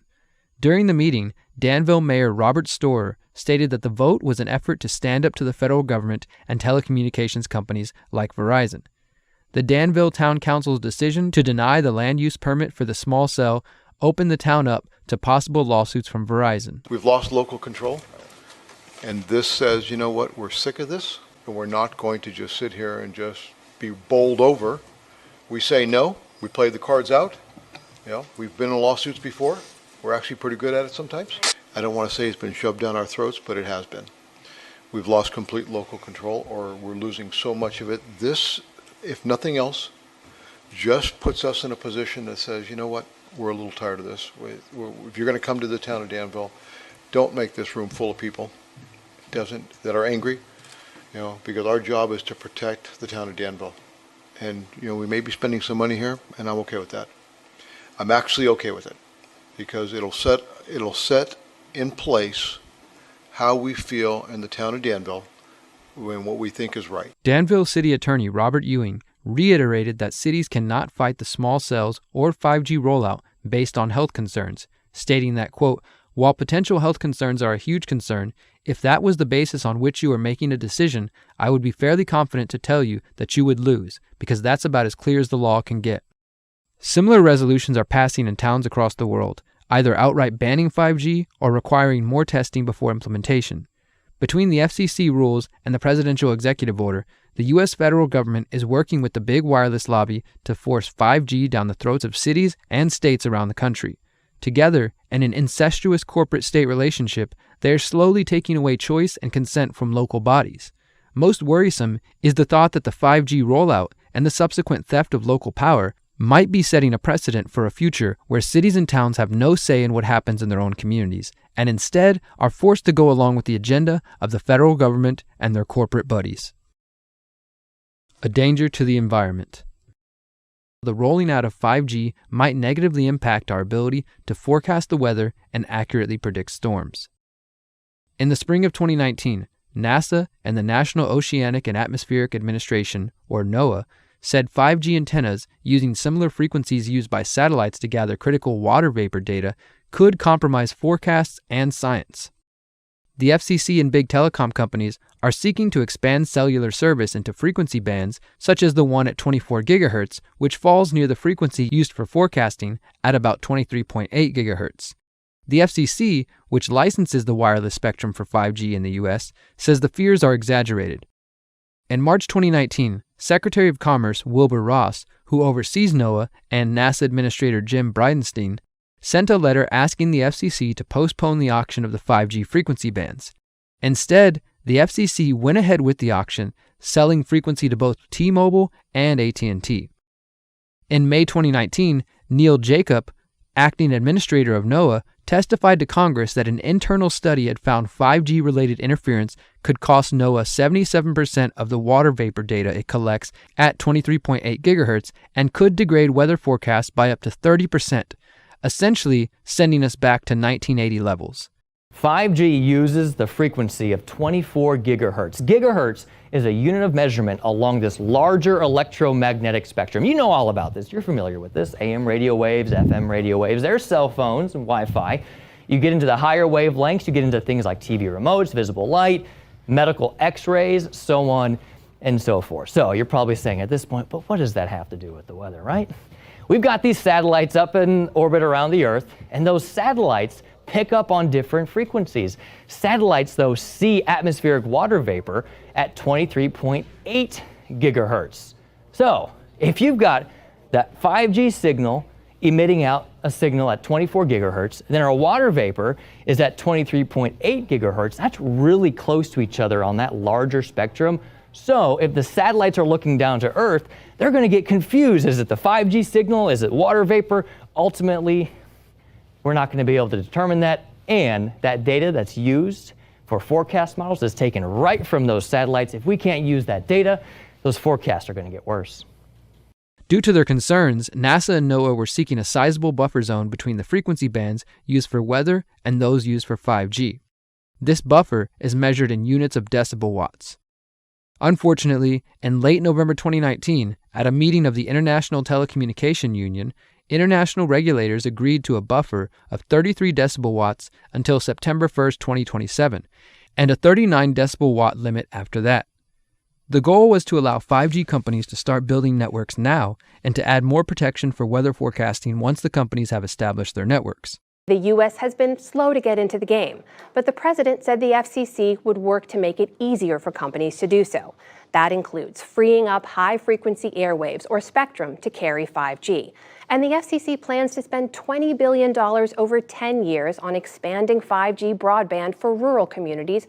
During the meeting, Danville Mayor Robert Storer stated that the vote was an effort to stand up to the federal government and telecommunications companies like Verizon. The Danville Town Council's decision to deny the land use permit for the small cell opened the town up to possible lawsuits from Verizon. We've lost local control, and this says, you know what, we're sick of this, and we're not going to just sit here and just be bowled over. We say no, we play the cards out. You know, we've been in lawsuits before. We're actually pretty good at it sometimes. I don't want to say it's been shoved down our throats, but it has been. We've lost complete local control, or we're losing so much of it. This, if nothing else, just puts us in a position that says, you know what, we're a little tired of this. If you're going to come to the town of Danville, don't make this room full of people that are angry, you know, because our job is to protect the town of Danville. And, you know, we may be spending some money here, and I'm okay with that. I'm actually okay with it, because it'll set in place how we feel in the town of Danville and what we think is right. Danville City Attorney Robert Ewing reiterated that cities cannot fight the small cells or 5G rollout based on health concerns, stating that, quote, while potential health concerns are a huge concern, if that was the basis on which you are making a decision, I would be fairly confident to tell you that you would lose, because that's about as clear as the law can get. Similar resolutions are passing in towns across the world, either outright banning 5G or requiring more testing before implementation. Between the FCC rules and the presidential executive order, the U.S. federal government is working with the big wireless lobby to force 5G down the throats of cities and states around the country. Together, in an incestuous corporate-state relationship, they are slowly taking away choice and consent from local bodies. Most worrisome is the thought that the 5G rollout and the subsequent theft of local power might be setting a precedent for a future where cities and towns have no say in what happens in their own communities, and instead are forced to go along with the agenda of the federal government and their corporate buddies. A danger to the environment. The rolling out of 5G might negatively impact our ability to forecast the weather and accurately predict storms. In the spring of 2019, NASA and the National Oceanic and Atmospheric Administration, or NOAA, said 5G antennas using similar frequencies used by satellites to gather critical water vapor data could compromise forecasts and science. The FCC and big telecom companies are seeking to expand cellular service into frequency bands such as the one at 24 GHz, which falls near the frequency used for forecasting at about 23.8 GHz. The FCC, which licenses the wireless spectrum for 5G in the U.S., says the fears are exaggerated. In March 2019, Secretary of Commerce Wilbur Ross, who oversees NOAA, and NASA Administrator Jim Bridenstine, sent a letter asking the FCC to postpone the auction of the 5G frequency bands. Instead, the FCC went ahead with the auction, selling frequency to both T-Mobile and AT&T. In May 2019, Neil Jacob, acting administrator of NOAA, testified to Congress that an internal study had found 5G-related interference could cost NOAA 77% of the water vapor data it collects at 23.8 GHz and could degrade weather forecasts by up to 30%, essentially sending us back to 1980 levels. 5G uses the frequency of 24 gigahertz. Gigahertz is a unit of measurement along this larger electromagnetic spectrum. You know all about this. You're familiar with this. AM radio waves, FM radio waves. There's cell phones and Wi-Fi. You get into the higher wavelengths, you get into things like TV remotes, visible light, medical x-rays, so on and so forth. So you're probably saying at this point, but what does that have to do with the weather, right? We've got these satellites up in orbit around the Earth, and those satellites pick up on different frequencies. Satellites, though, see atmospheric water vapor at 23.8 gigahertz. So if you've got that 5G signal emitting out a signal at 24 gigahertz. Then our water vapor is at 23.8 gigahertz. That's really close to each other on that larger spectrum. So if the satellites are looking down to Earth, they're going to get confused. Is it the 5G signal? Is it water vapor? Ultimately, we're not going to be able to determine that. And that data that's used for forecast models is taken right from those satellites. If we can't use that data, those forecasts are going to get worse. Due to their concerns, NASA and NOAA were seeking a sizable buffer zone between the frequency bands used for weather and those used for 5G. This buffer is measured in units of decibel watts. Unfortunately, in late November 2019, at a meeting of the International Telecommunication Union, international regulators agreed to a buffer of 33 decibel watts until September 1st, 2027, and a 39 decibel watt limit after that. The goal was to allow 5G companies to start building networks now and to add more protection for weather forecasting once the companies have established their networks. The U.S. has been slow to get into the game, but the president said the FCC would work to make it easier for companies to do so. That includes freeing up high-frequency airwaves or spectrum to carry 5G. And the FCC plans to spend $20 billion over 10 years on expanding 5G broadband for rural communities.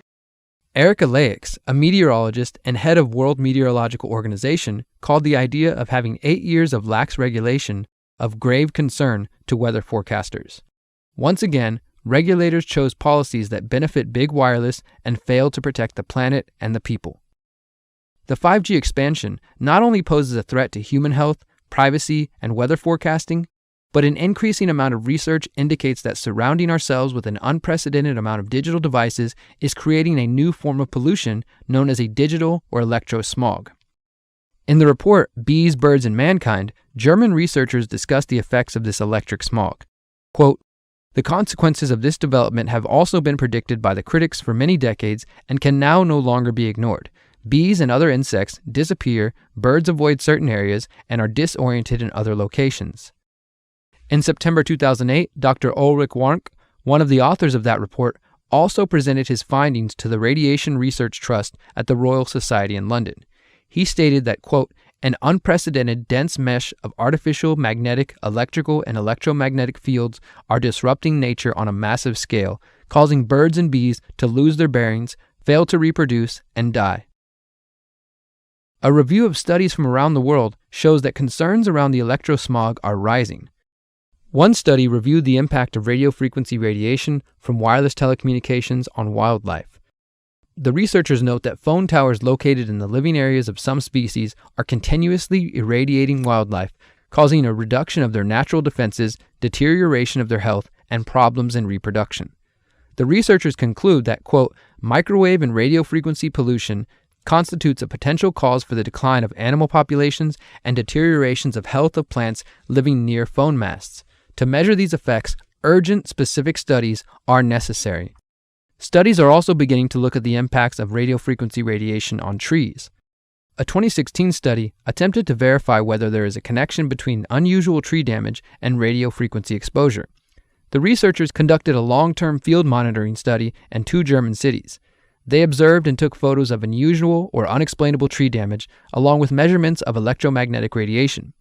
Erica Leix, a meteorologist and head of World Meteorological Organization, called the idea of having 8 years of lax regulation of grave concern to weather forecasters. Once again, regulators chose policies that benefit big wireless and failed to protect the planet and the people. The 5G expansion not only poses a threat to human health, privacy, and weather forecasting, but an increasing amount of research indicates that surrounding ourselves with an unprecedented amount of digital devices is creating a new form of pollution known as a digital or electrosmog. In the report, Bees, Birds, and Mankind, German researchers discussed the effects of this electric smog. Quote, "The consequences of this development have also been predicted by the critics for many decades and can now no longer be ignored. Bees and other insects disappear, birds avoid certain areas, and are disoriented in other locations." In September 2008, Dr. Ulrich Warnke, one of the authors of that report, also presented his findings to the Radiation Research Trust at the Royal Society in London. He stated that, quote, "An unprecedented dense mesh of artificial magnetic, electrical, and electromagnetic fields are disrupting nature on a massive scale, causing birds and bees to lose their bearings, fail to reproduce, and die." A review of studies from around the world shows that concerns around the electrosmog are rising. One study reviewed the impact of radio frequency radiation from wireless telecommunications on wildlife. The researchers note that phone towers located in the living areas of some species are continuously irradiating wildlife, causing a reduction of their natural defenses, deterioration of their health, and problems in reproduction. The researchers conclude that, quote, "Microwave and radio frequency pollution constitutes a potential cause for the decline of animal populations and deteriorations of health of plants living near phone masts. To measure these effects, urgent specific studies are necessary." Studies are also beginning to look at the impacts of radio frequency radiation on trees. A 2016 study attempted to verify whether there is a connection between unusual tree damage and radio frequency exposure. The researchers conducted a long-term field monitoring study in 2 German cities. They observed and took photos of unusual or unexplainable tree damage, along with measurements of electromagnetic radiation.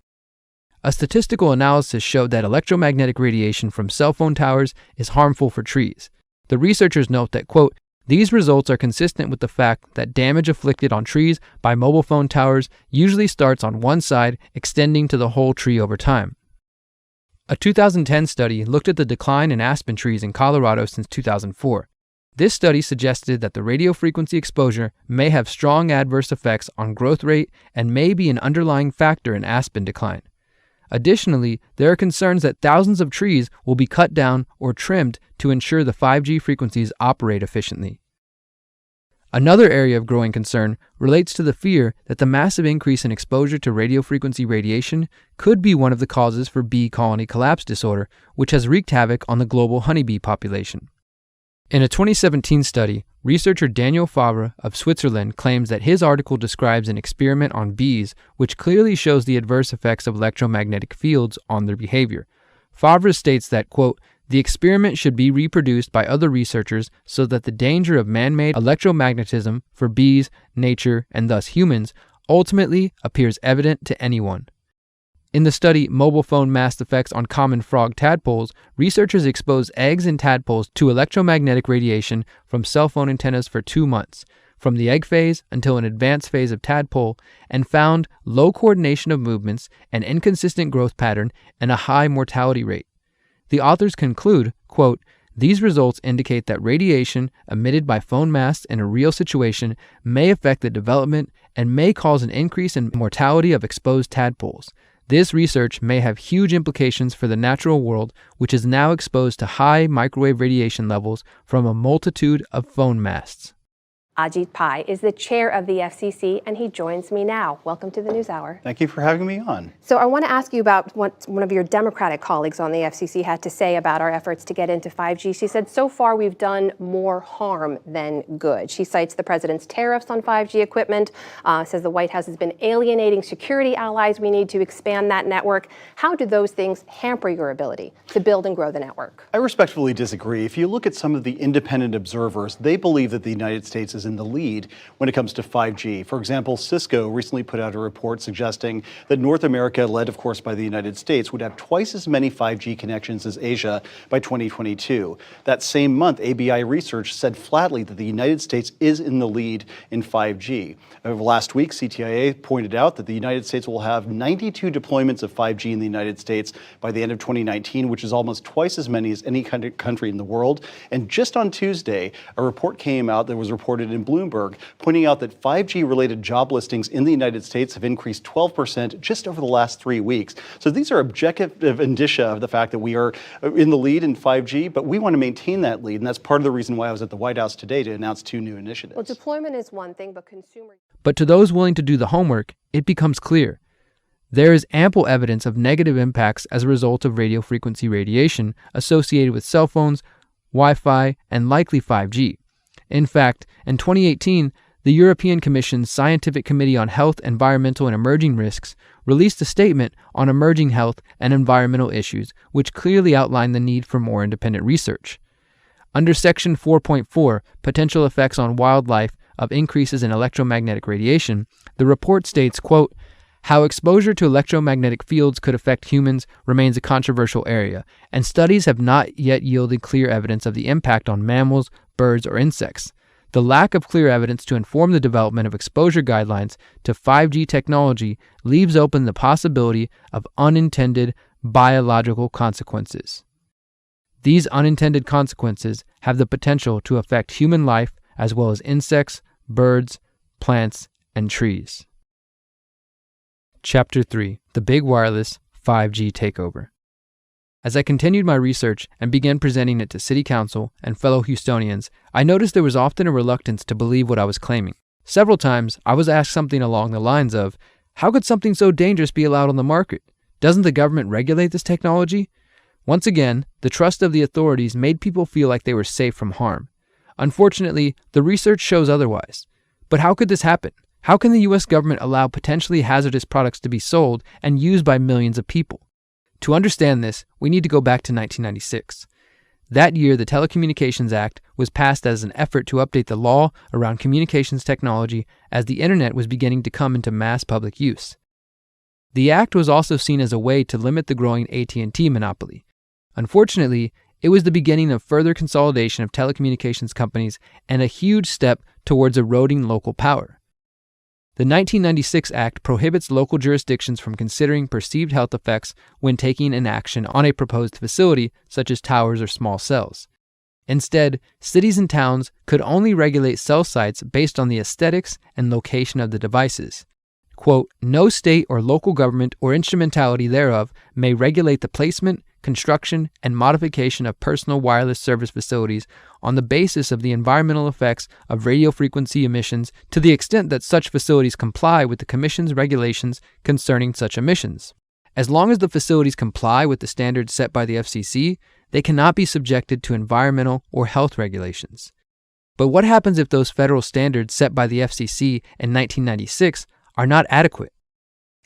A statistical analysis showed that electromagnetic radiation from cell phone towers is harmful for trees. The researchers note that, quote, "These results are consistent with the fact that damage inflicted on trees by mobile phone towers usually starts on one side, extending to the whole tree over time." A 2010 study looked at the decline in aspen trees in Colorado since 2004. This study suggested that the radio frequency exposure may have strong adverse effects on growth rate and may be an underlying factor in aspen decline. Additionally, there are concerns that thousands of trees will be cut down or trimmed to ensure the 5G frequencies operate efficiently. Another area of growing concern relates to the fear that the massive increase in exposure to radio frequency radiation could be one of the causes for bee colony collapse disorder, which has wreaked havoc on the global honeybee population. In a 2017 study, researcher Daniel Favre of Switzerland claims that his article describes an experiment on bees which clearly shows the adverse effects of electromagnetic fields on their behavior. Favre states that, quote, "The experiment should be reproduced by other researchers so that the danger of man-made electromagnetism for bees, nature, and thus humans ultimately appears evident to anyone." In the study Mobile Phone Mast Effects on Common Frog Tadpoles, researchers exposed eggs and tadpoles to electromagnetic radiation from cell phone antennas for 2 months, from the egg phase until an advanced phase of tadpole, and found low coordination of movements, an inconsistent growth pattern, and a high mortality rate. The authors conclude, quote, "These results indicate that radiation emitted by phone masts in a real situation may affect the development and may cause an increase in mortality of exposed tadpoles. This research may have huge implications for the natural world, which is now exposed to high microwave radiation levels from a multitude of phone masts." Ajit Pai is the chair of the FCC, and he joins me now. Welcome to the NewsHour. Thank you for having me on. So I want to ask you about what one of your Democratic colleagues on the FCC had to say about our efforts to get into 5G. She said, so far we've done more harm than good. She cites the president's tariffs on 5G equipment, says the White House has been alienating security allies. We need to expand that network. How do those things hamper your ability to build and grow the network? I respectfully disagree. If you look at some of the independent observers, they believe that the United States is in the lead when it comes to 5G. For example, Cisco recently put out a report suggesting that North America, led of course by the United States, would have twice as many 5G connections as Asia by 2022. That same month, ABI Research said flatly that the United States is in the lead in 5G. Last week, CTIA pointed out that the United States will have 92 deployments of 5G in the United States by the end of 2019, which is almost twice as many as any country in the world. And just on Tuesday, a report came out that was reported in Bloomberg, pointing out that 5G-related job listings in the United States have increased 12% just over the last 3 weeks. So these are objective indicia of the fact that we are in the lead in 5G, but we want to maintain that lead, and that's part of the reason why I was at the White House today to announce 2 new initiatives. Well, deployment is one thing, but But to those willing to do the homework, it becomes clear. There is ample evidence of negative impacts as a result of radio frequency radiation associated with cell phones, Wi-Fi, and likely 5G. In fact, in 2018, the European Commission's Scientific Committee on Health, Environmental, and Emerging Risks released a statement on emerging health and environmental issues, which clearly outlined the need for more independent research. Under Section 4.4, Potential Effects on Wildlife of Increases in Electromagnetic Radiation, the report states, quote, "How exposure to electromagnetic fields could affect humans remains a controversial area, and studies have not yet yielded clear evidence of the impact on mammals, birds, or insects. The lack of clear evidence to inform the development of exposure guidelines to 5G technology leaves open the possibility of unintended biological consequences. These unintended consequences have the potential to affect human life as well as insects, birds, plants, and trees." Chapter 3: The Big Wireless 5G Takeover. As I continued my research and began presenting it to City Council and fellow Houstonians, I noticed there was often a reluctance to believe what I was claiming. Several times, I was asked something along the lines of, "How could something so dangerous be allowed on the market? Doesn't the government regulate this technology?" Once again, the trust of the authorities made people feel like they were safe from harm. Unfortunately, the research shows otherwise. But how could this happen? How can the U.S. government allow potentially hazardous products to be sold and used by millions of people? To understand this, we need to go back to 1996. That year, the Telecommunications Act was passed as an effort to update the law around communications technology as the internet was beginning to come into mass public use. The act was also seen as a way to limit the growing AT&T monopoly. Unfortunately, it was the beginning of further consolidation of telecommunications companies and a huge step towards eroding local power. The 1996 Act prohibits local jurisdictions from considering perceived health effects when taking an action on a proposed facility, such as towers or small cells. Instead, cities and towns could only regulate cell sites based on the aesthetics and location of the devices. Quote, "No state or local government or instrumentality thereof may regulate the placement, construction, and modification of personal wireless service facilities on the basis of the environmental effects of radio frequency emissions to the extent that such facilities comply with the Commission's regulations concerning such emissions. As long as the facilities comply with the standards set by the FCC, they cannot be subjected to environmental or health regulations." But what happens if those federal standards set by the FCC in 1996 are not adequate?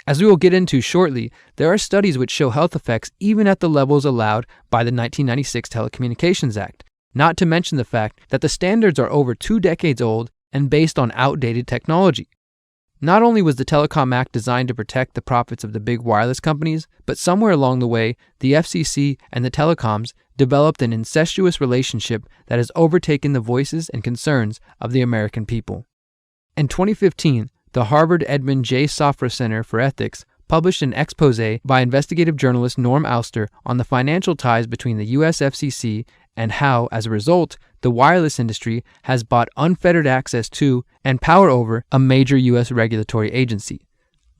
As we will get into shortly, there are studies which show health effects even at the levels allowed by the 1996 Telecommunications Act, not to mention the fact that the standards are over 2 decades old and based on outdated technology. Not only was the Telecom Act designed to protect the profits of the big wireless companies, but somewhere along the way, the FCC and the telecoms developed an incestuous relationship that has overtaken the voices and concerns of the American people. In 2015, the Harvard Edmund J. Safra Center for Ethics published an exposé by investigative journalist Norm Alster on the financial ties between the US FCC and how, as a result, the wireless industry has bought unfettered access to and power over a major U.S. regulatory agency.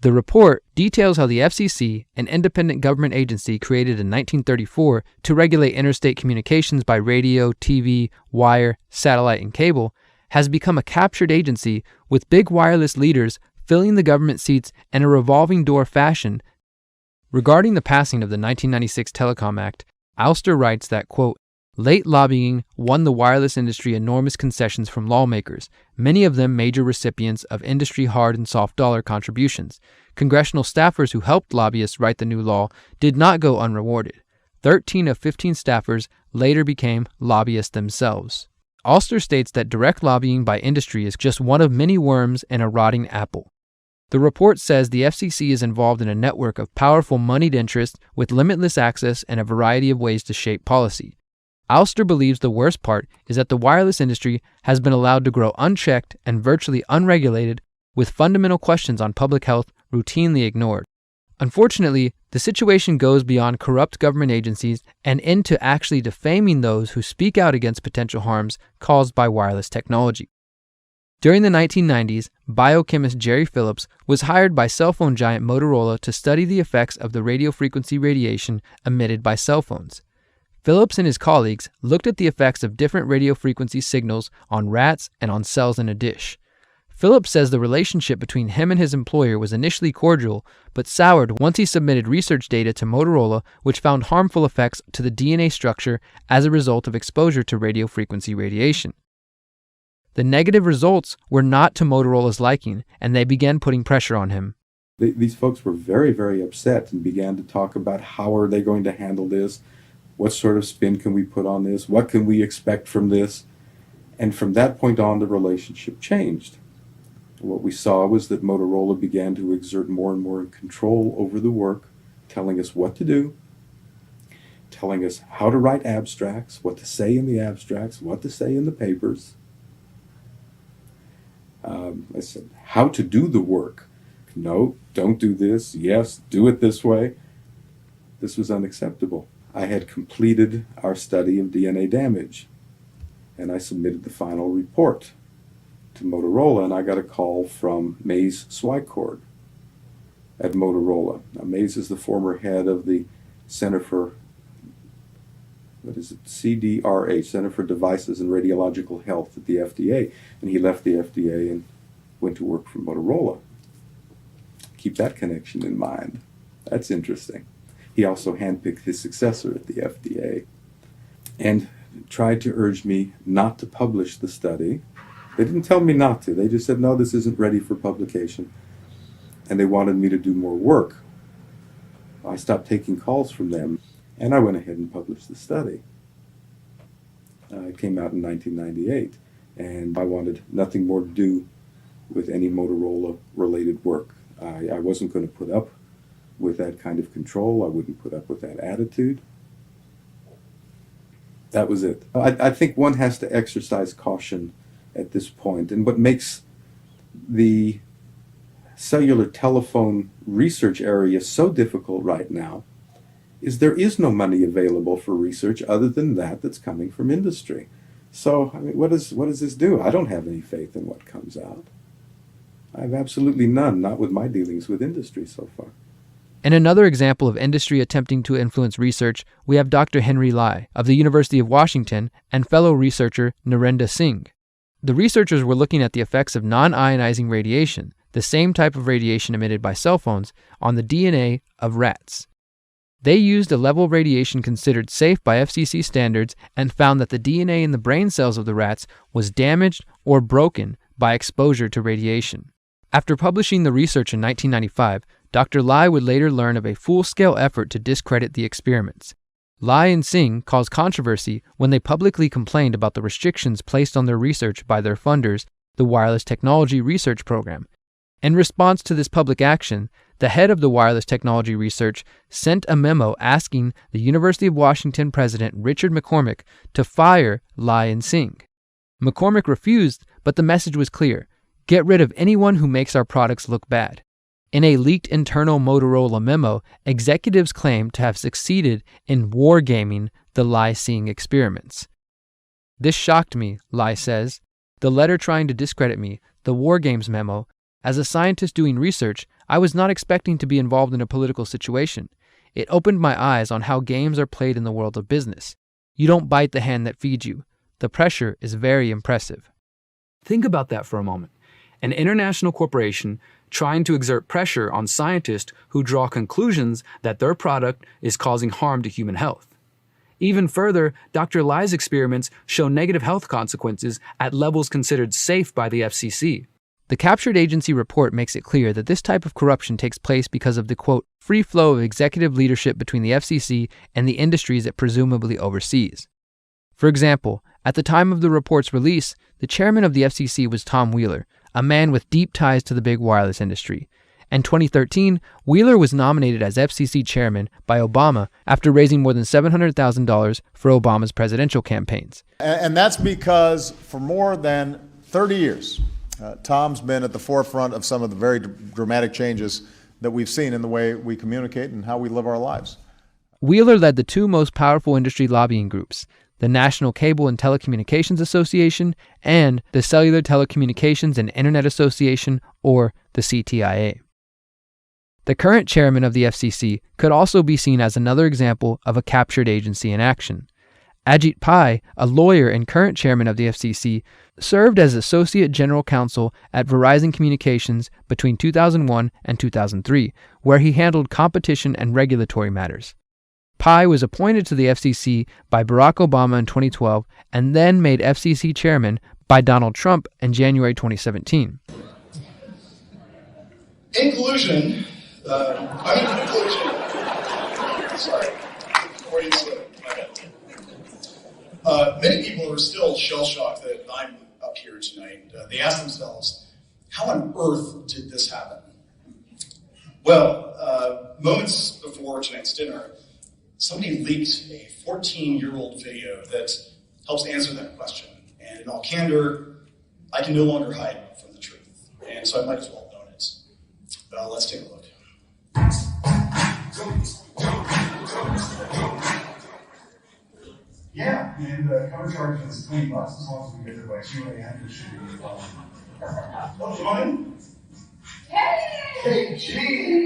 The report details how the FCC, an independent government agency created in 1934 to regulate interstate communications by radio, TV, wire, satellite, and cable, has become a captured agency with big wireless leaders filling the government seats in a revolving door fashion. Regarding the passing of the 1996 Telecom Act, Alster writes that, quote, late lobbying won the wireless industry enormous concessions from lawmakers, many of them major recipients of industry hard and soft dollar contributions. Congressional staffers who helped lobbyists write the new law did not go unrewarded. 13 of 15 staffers later became lobbyists themselves. Alster states that direct lobbying by industry is just one of many worms in a rotting apple. The report says the FCC is involved in a network of powerful moneyed interests with limitless access and a variety of ways to shape policy. Alster believes the worst part is that the wireless industry has been allowed to grow unchecked and virtually unregulated, with fundamental questions on public health routinely ignored. Unfortunately, the situation goes beyond corrupt government agencies and into actually defaming those who speak out against potential harms caused by wireless technology. During the 1990s, biochemist Jerry Phillips was hired by cell phone giant Motorola to study the effects of the radio frequency radiation emitted by cell phones. Phillips and his colleagues looked at the effects of different radio frequency signals on rats and on cells in a dish. Phillips says the relationship between him and his employer was initially cordial, but soured once he submitted research data to Motorola which found harmful effects to the DNA structure as a result of exposure to radio frequency radiation. The negative results were not to Motorola's liking, and they began putting pressure on him. These folks were very, very upset and began to talk about how are they going to handle this. What sort of spin can we put on this? What can we expect from this? And from that point on, the relationship changed. What we saw was that Motorola began to exert more and more control over the work, telling us what to do, telling us how to write abstracts, what to say in the abstracts, what to say in the papers. I said, how to do the work. No, don't do this. Yes, do it this way. This was unacceptable. I had completed our study of DNA damage, and I submitted the final report to Motorola, and I got a call from Mays Swycord at Motorola. Now, Mays is the former head of the Center for, CDRH, Center for Devices and Radiological Health at the FDA, and he left the FDA and went to work for Motorola. Keep that connection in mind. That's interesting. He also handpicked his successor at the FDA and tried to urge me not to publish the study. They didn't tell me not to. They just said, no, this isn't ready for publication. And they wanted me to do more work. I stopped taking calls from them, and I went ahead and published the study. It came out in 1998, and I wanted nothing more to do with any Motorola-related work. I wasn't going to put up with that kind of control. I wouldn't put up with that attitude. That was it. I think one has to exercise caution at this point. And what makes the cellular telephone research area so difficult right now is there is no money available for research other than that's coming from industry. So, I mean, what does this do? I don't have any faith in what comes out. I have absolutely none, not with my dealings with industry so far. In another example of industry attempting to influence research, we have Dr. Henry Lai of the University of Washington and fellow researcher Narendra Singh. The researchers were looking at the effects of non-ionizing radiation, the same type of radiation emitted by cell phones, on the DNA of rats. They used a level of radiation considered safe by FCC standards and found that the DNA in the brain cells of the rats was damaged or broken by exposure to radiation. After publishing the research in 1995, Dr. Lai would later learn of a full-scale effort to discredit the experiments. Lai and Singh caused controversy when they publicly complained about the restrictions placed on their research by their funders, the Wireless Technology Research Program. In response to this public action, the head of the wireless technology research sent a memo asking the University of Washington president Richard McCormick to fire Lai and Singh. McCormick refused, but the message was clear: get rid of anyone who makes our products look bad. In a leaked internal Motorola memo, executives claimed to have succeeded in wargaming the Lai-Singh experiments. This shocked me, Lai says. The letter trying to discredit me, the War Games memo. As a scientist doing research, I was not expecting to be involved in a political situation. It opened my eyes on how games are played in the world of business. You don't bite the hand that feeds you. The pressure is very impressive. Think about that for a moment. An international corporation trying to exert pressure on scientists who draw conclusions that their product is causing harm to human health. Even further, Dr. Lai's experiments show negative health consequences at levels considered safe by the FCC. The captured agency report makes it clear that this type of corruption takes place because of the, quote, free flow of executive leadership between the FCC and the industries it presumably oversees. For example, at the time of the report's release, the chairman of the FCC was Tom Wheeler, a man with deep ties to the big wireless industry. In 2013, Wheeler was nominated as FCC chairman by Obama after raising more than $700,000 for Obama's presidential campaigns. And that's because for more than 30 years, Tom's been at the forefront of some of the very dramatic changes that we've seen in the way we communicate and how we live our lives. Wheeler led the two most powerful industry lobbying groups, the National Cable and Telecommunications Association and the Cellular Telecommunications and Internet Association, or the CTIA. The current chairman of the FCC could also be seen as another example of a captured agency in action. Ajit Pai, a lawyer and current chairman of the FCC, served as Associate General Counsel at Verizon Communications between 2001 and 2003, where he handled competition and regulatory matters. Pai was appointed to the FCC by Barack Obama in 2012 and then made FCC chairman by Donald Trump in January 2017. In conclusion, sorry, before you slip. Many people are still shell-shocked that I'm up here tonight. They ask themselves, how on earth did this happen? Well, moments before tonight's dinner, somebody leaked a 14-year-old video that helps answer that question. And in all candor, I can no longer hide from the truth. And so I might as well have known it. Let's take a look. Yeah, and the cover charge is $20 as long as we get it by 2 a.m. It should be oh, Join. Hey, G!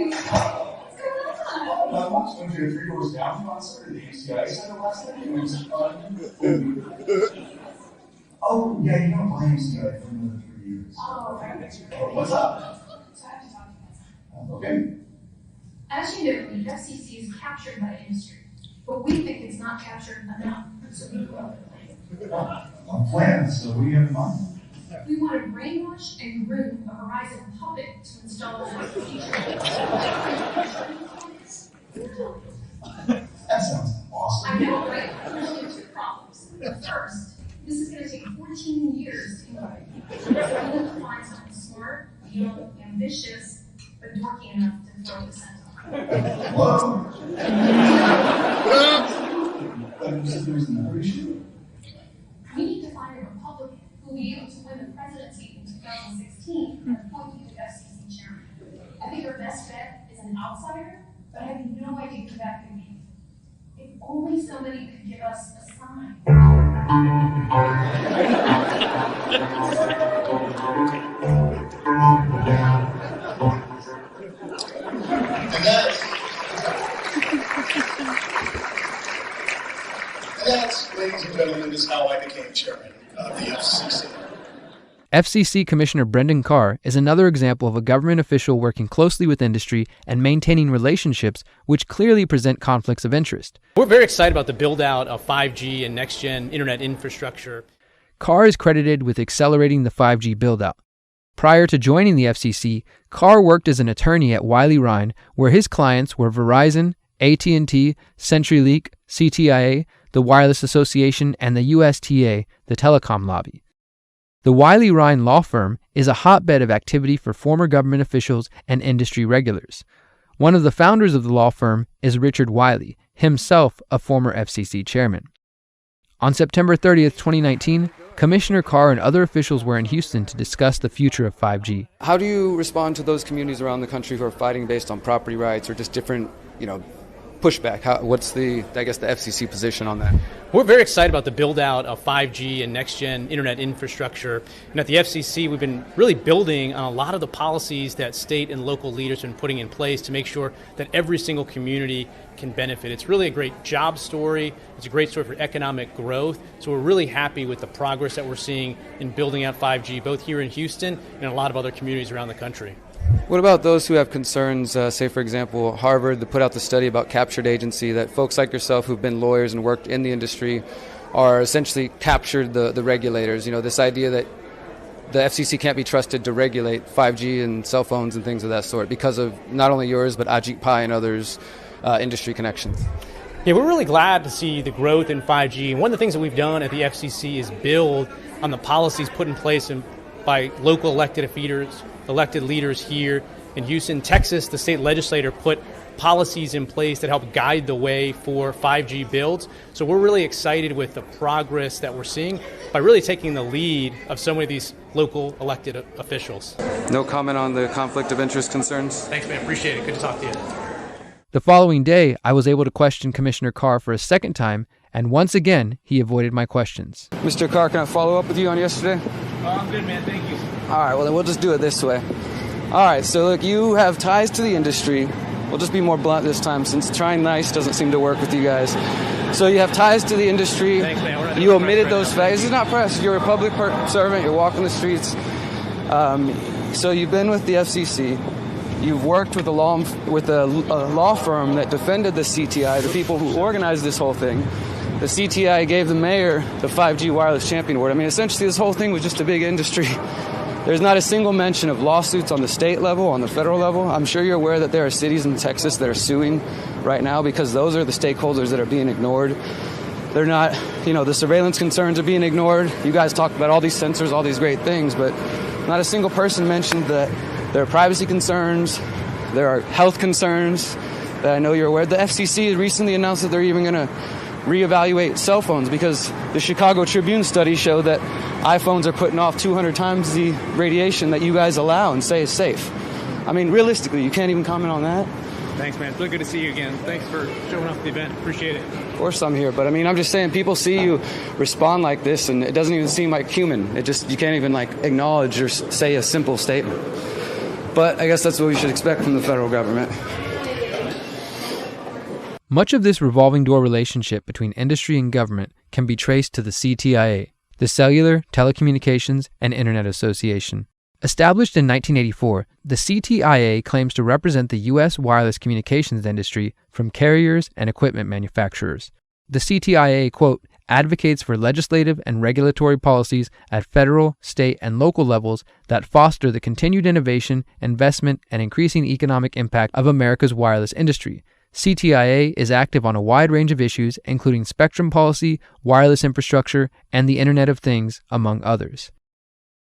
What's going on? Not much. Went to a 3 Doors Down concert at the UCI Center last night. It was fun. Oh, yeah, you know YMCA for more than 3 years. Oh, right. What's up? So I have to talk to you guys. Okay. As you know, the FCC is captured by industry, but we think it's not captured enough. So we go up with a plan. So what do you have in mind? We want to brainwash and groom a Verizon puppet to install a feature. That sounds awesome. I know, right? There's only 2 problems. First, this is going to take 14 years to implement. We need to find something smart, young, ambitious, but dorky enough to throw the scent on. Whoa! There's another issue. We need to find a Republican who will be able to win the presidency in 2016 and appoint you to FCC chairman. I think our best bet is an outsider, but I have no idea who that could be. If only somebody could give us a sign. And that's, ladies and gentlemen, is how I became chairman of the FCC. FCC Commissioner Brendan Carr is another example of a government official working closely with industry and maintaining relationships which clearly present conflicts of interest. We're very excited about the build-out of 5G and next-gen internet infrastructure. Carr is credited with accelerating the 5G build-out. Prior to joining the FCC, Carr worked as an attorney at Wiley Rein, where his clients were Verizon, AT&T, CenturyLink, CTIA, the Wireless Association, and the USTA, the telecom lobby. The Wiley Ryan law firm is a hotbed of activity for former government officials and industry regulars. One of the founders of the law firm is Richard Wiley, himself a former FCC chairman. On September 30th, 2019, Commissioner Carr and other officials were in Houston to discuss the future of 5G. How do you respond to those communities around the country who are fighting based on property rights or just different, pushback? What's the FCC position on that? We're very excited about the build out of 5G and next-gen internet infrastructure. And at the FCC, we've been really building on a lot of the policies that state and local leaders have been putting in place to make sure that every single community can benefit. It's really a great job story. It's a great story for economic growth. So we're really happy with the progress that we're seeing in building out 5G, both here in Houston and a lot of other communities around the country. What about those who have concerns, say, for example, Harvard put out the study about captured agency, that folks like yourself who've been lawyers and worked in the industry are essentially captured the regulators, this idea that the FCC can't be trusted to regulate 5G and cell phones and things of that sort because of not only yours, but Ajit Pai and others' industry connections. Yeah, we're really glad to see the growth in 5G. And one of the things that we've done at the FCC is build on the policies put in place by local elected leaders here in Houston. Texas, the state legislature put policies in place that help guide the way for 5G builds. So we're really excited with the progress that we're seeing by really taking the lead of so many of these local elected officials. No comment on the conflict of interest concerns? Thanks, man. Appreciate it. Good to talk to you. The following day, I was able to question Commissioner Carr for a second time, and once again, he avoided my questions. Mr. Carr, can I follow up with you on yesterday? Oh, I'm good, man. Thank you. All right, well, then we'll just do it this way. All right, so look, you have ties to the industry. We'll just be more blunt this time since trying nice doesn't seem to work with you guys. So you have ties to the industry. Thanks, man. You omitted those facts. This is not press. You're a public servant. You're walking the streets. So you've been with the FCC. You've worked with a law firm that defended the CTI, the people who organized this whole thing. The CTI gave the mayor the 5G Wireless Champion Award. I mean, essentially this whole thing was just a big industry. There's not a single mention of lawsuits on the state level, on the federal level. I'm sure you're aware that there are cities in Texas that are suing right now because those are the stakeholders that are being ignored. They're not, the surveillance concerns are being ignored. You guys talked about all these sensors, all these great things, but not a single person mentioned that there are privacy concerns, there are health concerns that I know you're aware. The FCC recently announced that they're even going to reevaluate cell phones because the Chicago Tribune study showed that iPhones are putting off 200 times the radiation that you guys allow and say is safe. I mean, realistically, you can't even comment on that. Thanks, man. It's really good to see you again. Thanks for showing up at the event. Appreciate it. Of course I'm here, but I mean, I'm just saying people see you respond like this and it doesn't even seem like human. You can't even acknowledge or say a simple statement. But I guess that's what we should expect from the federal government. Much of this revolving door relationship between industry and government can be traced to the CTIA, the Cellular, Telecommunications, and Internet Association. Established in 1984, the CTIA claims to represent the U.S. wireless communications industry from carriers and equipment manufacturers. The CTIA, quote, advocates for legislative and regulatory policies at federal, state, and local levels that foster the continued innovation, investment, and increasing economic impact of America's wireless industry. CTIA is active on a wide range of issues, including spectrum policy, wireless infrastructure, and the Internet of Things, among others.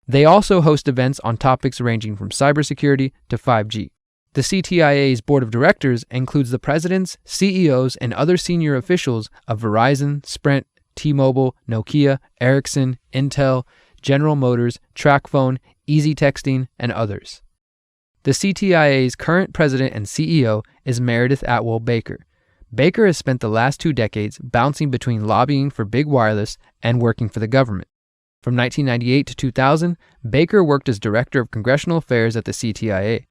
They also host events on topics ranging from cybersecurity to 5G. The CTIA's board of directors includes the presidents, CEOs, and other senior officials of Verizon, Sprint, T-Mobile, Nokia, Ericsson, Intel, General Motors, TracFone, Easy Texting, and others. The CTIA's current president and CEO is Meredith Atwell Baker. Baker has spent the last 2 decades bouncing between lobbying for big wireless and working for the government. From 1998 to 2000, Baker worked as Director of Congressional Affairs at the CTIA.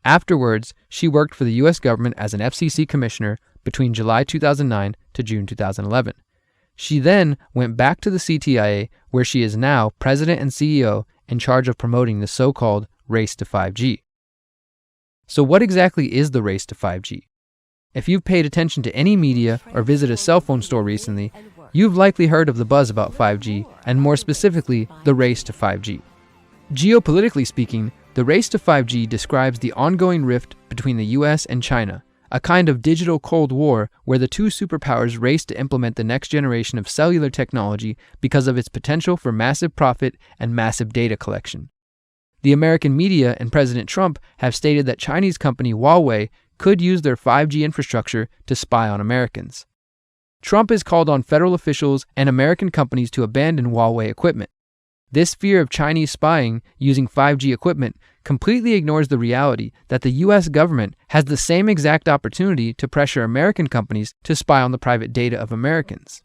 Afterwards, she worked for the U.S. government as an FCC commissioner between July 2009 to June 2011. She then went back to the CTIA, where she is now president and CEO in charge of promoting the so-called race to 5G. So what exactly is the race to 5G? If you've paid attention to any media or visited a cell phone store recently, you've likely heard of the buzz about 5G, and more specifically, the race to 5G. Geopolitically speaking, the race to 5G describes the ongoing rift between the US and China, a kind of digital Cold War where the two superpowers race to implement the next generation of cellular technology because of its potential for massive profit and massive data collection. The American media and President Trump have stated that Chinese company Huawei could use their 5G infrastructure to spy on Americans. Trump has called on federal officials and American companies to abandon Huawei equipment. This fear of Chinese spying using 5G equipment completely ignores the reality that the U.S. government has the same exact opportunity to pressure American companies to spy on the private data of Americans.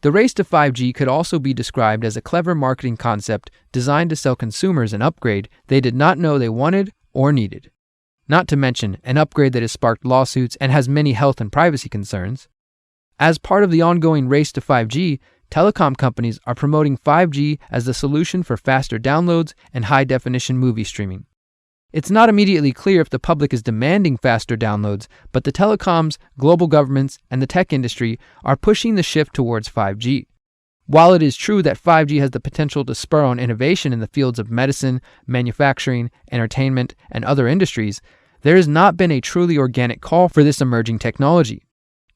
The race to 5G could also be described as a clever marketing concept designed to sell consumers an upgrade they did not know they wanted or needed. Not to mention an upgrade that has sparked lawsuits and has many health and privacy concerns. As part of the ongoing race to 5G, telecom companies are promoting 5G as the solution for faster downloads and high-definition movie streaming. It's not immediately clear if the public is demanding faster downloads, but the telecoms, global governments, and the tech industry are pushing the shift towards 5G. While it is true that 5G has the potential to spur on innovation in the fields of medicine, manufacturing, entertainment, and other industries, there has not been a truly organic call for this emerging technology.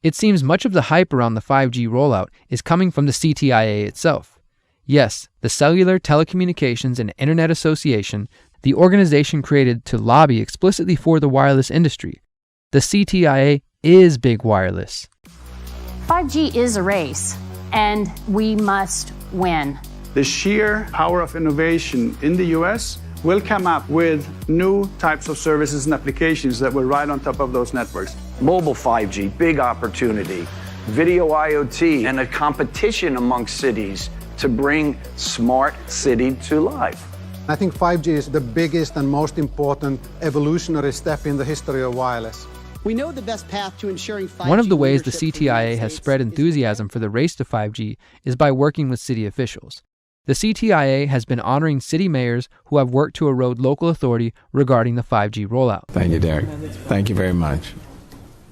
It seems much of the hype around the 5G rollout is coming from the CTIA itself. Yes, the Cellular, Telecommunications, and Internet Association, the organization created to lobby explicitly for the wireless industry. The CTIA is big wireless. 5G is a race, and we must win. The sheer power of innovation in the US will come up with new types of services and applications that will ride on top of those networks. Mobile 5G, big opportunity. Video IoT, and a competition amongst cities to bring smart city to life. I think 5G is the biggest and most important evolutionary step in the history of wireless. We know the best path to ensuring 5G. One of the ways the CTIA has spread enthusiasm for the race to 5G is by working with city officials. The CTIA has been honoring city mayors who have worked to erode local authority regarding the 5G rollout. Thank you, Derrick. Thank you very much.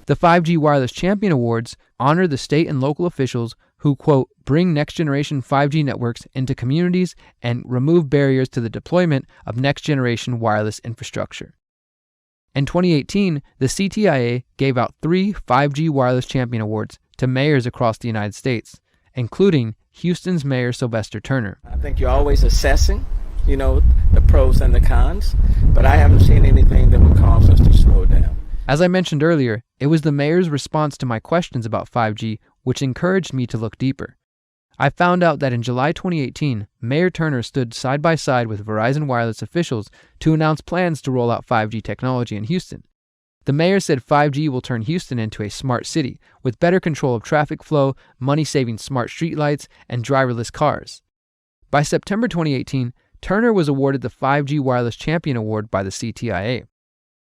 The 5G Wireless Champion Awards honor the state and local officials who, quote, bring next-generation 5G networks into communities and remove barriers to the deployment of next-generation wireless infrastructure. In 2018, the CTIA gave out 3 5G Wireless Champion Awards to mayors across the United States, including Houston's Mayor Sylvester Turner. I think you're always assessing, the pros and the cons, but I haven't seen anything that would cause us to slow down. As I mentioned earlier, it was the mayor's response to my questions about 5G which encouraged me to look deeper. I found out that in July 2018, Mayor Turner stood side by side with Verizon Wireless officials to announce plans to roll out 5G technology in Houston. The mayor said 5G will turn Houston into a smart city with better control of traffic flow, money-saving smart streetlights, and driverless cars. By September 2018, Turner was awarded the 5G Wireless Champion Award by the CTIA.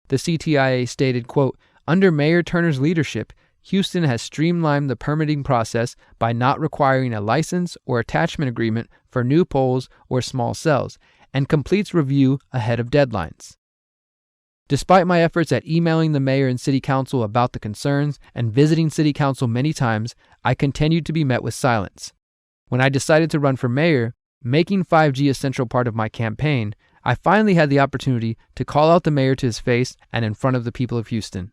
The CTIA stated, quote, under Mayor Turner's leadership, Houston has streamlined the permitting process by not requiring a license or attachment agreement for new poles or small cells, and completes review ahead of deadlines. Despite my efforts at emailing the mayor and city council about the concerns and visiting city council many times, I continued to be met with silence. When I decided to run for mayor, making 5G a central part of my campaign, I finally had the opportunity to call out the mayor to his face and in front of the people of Houston.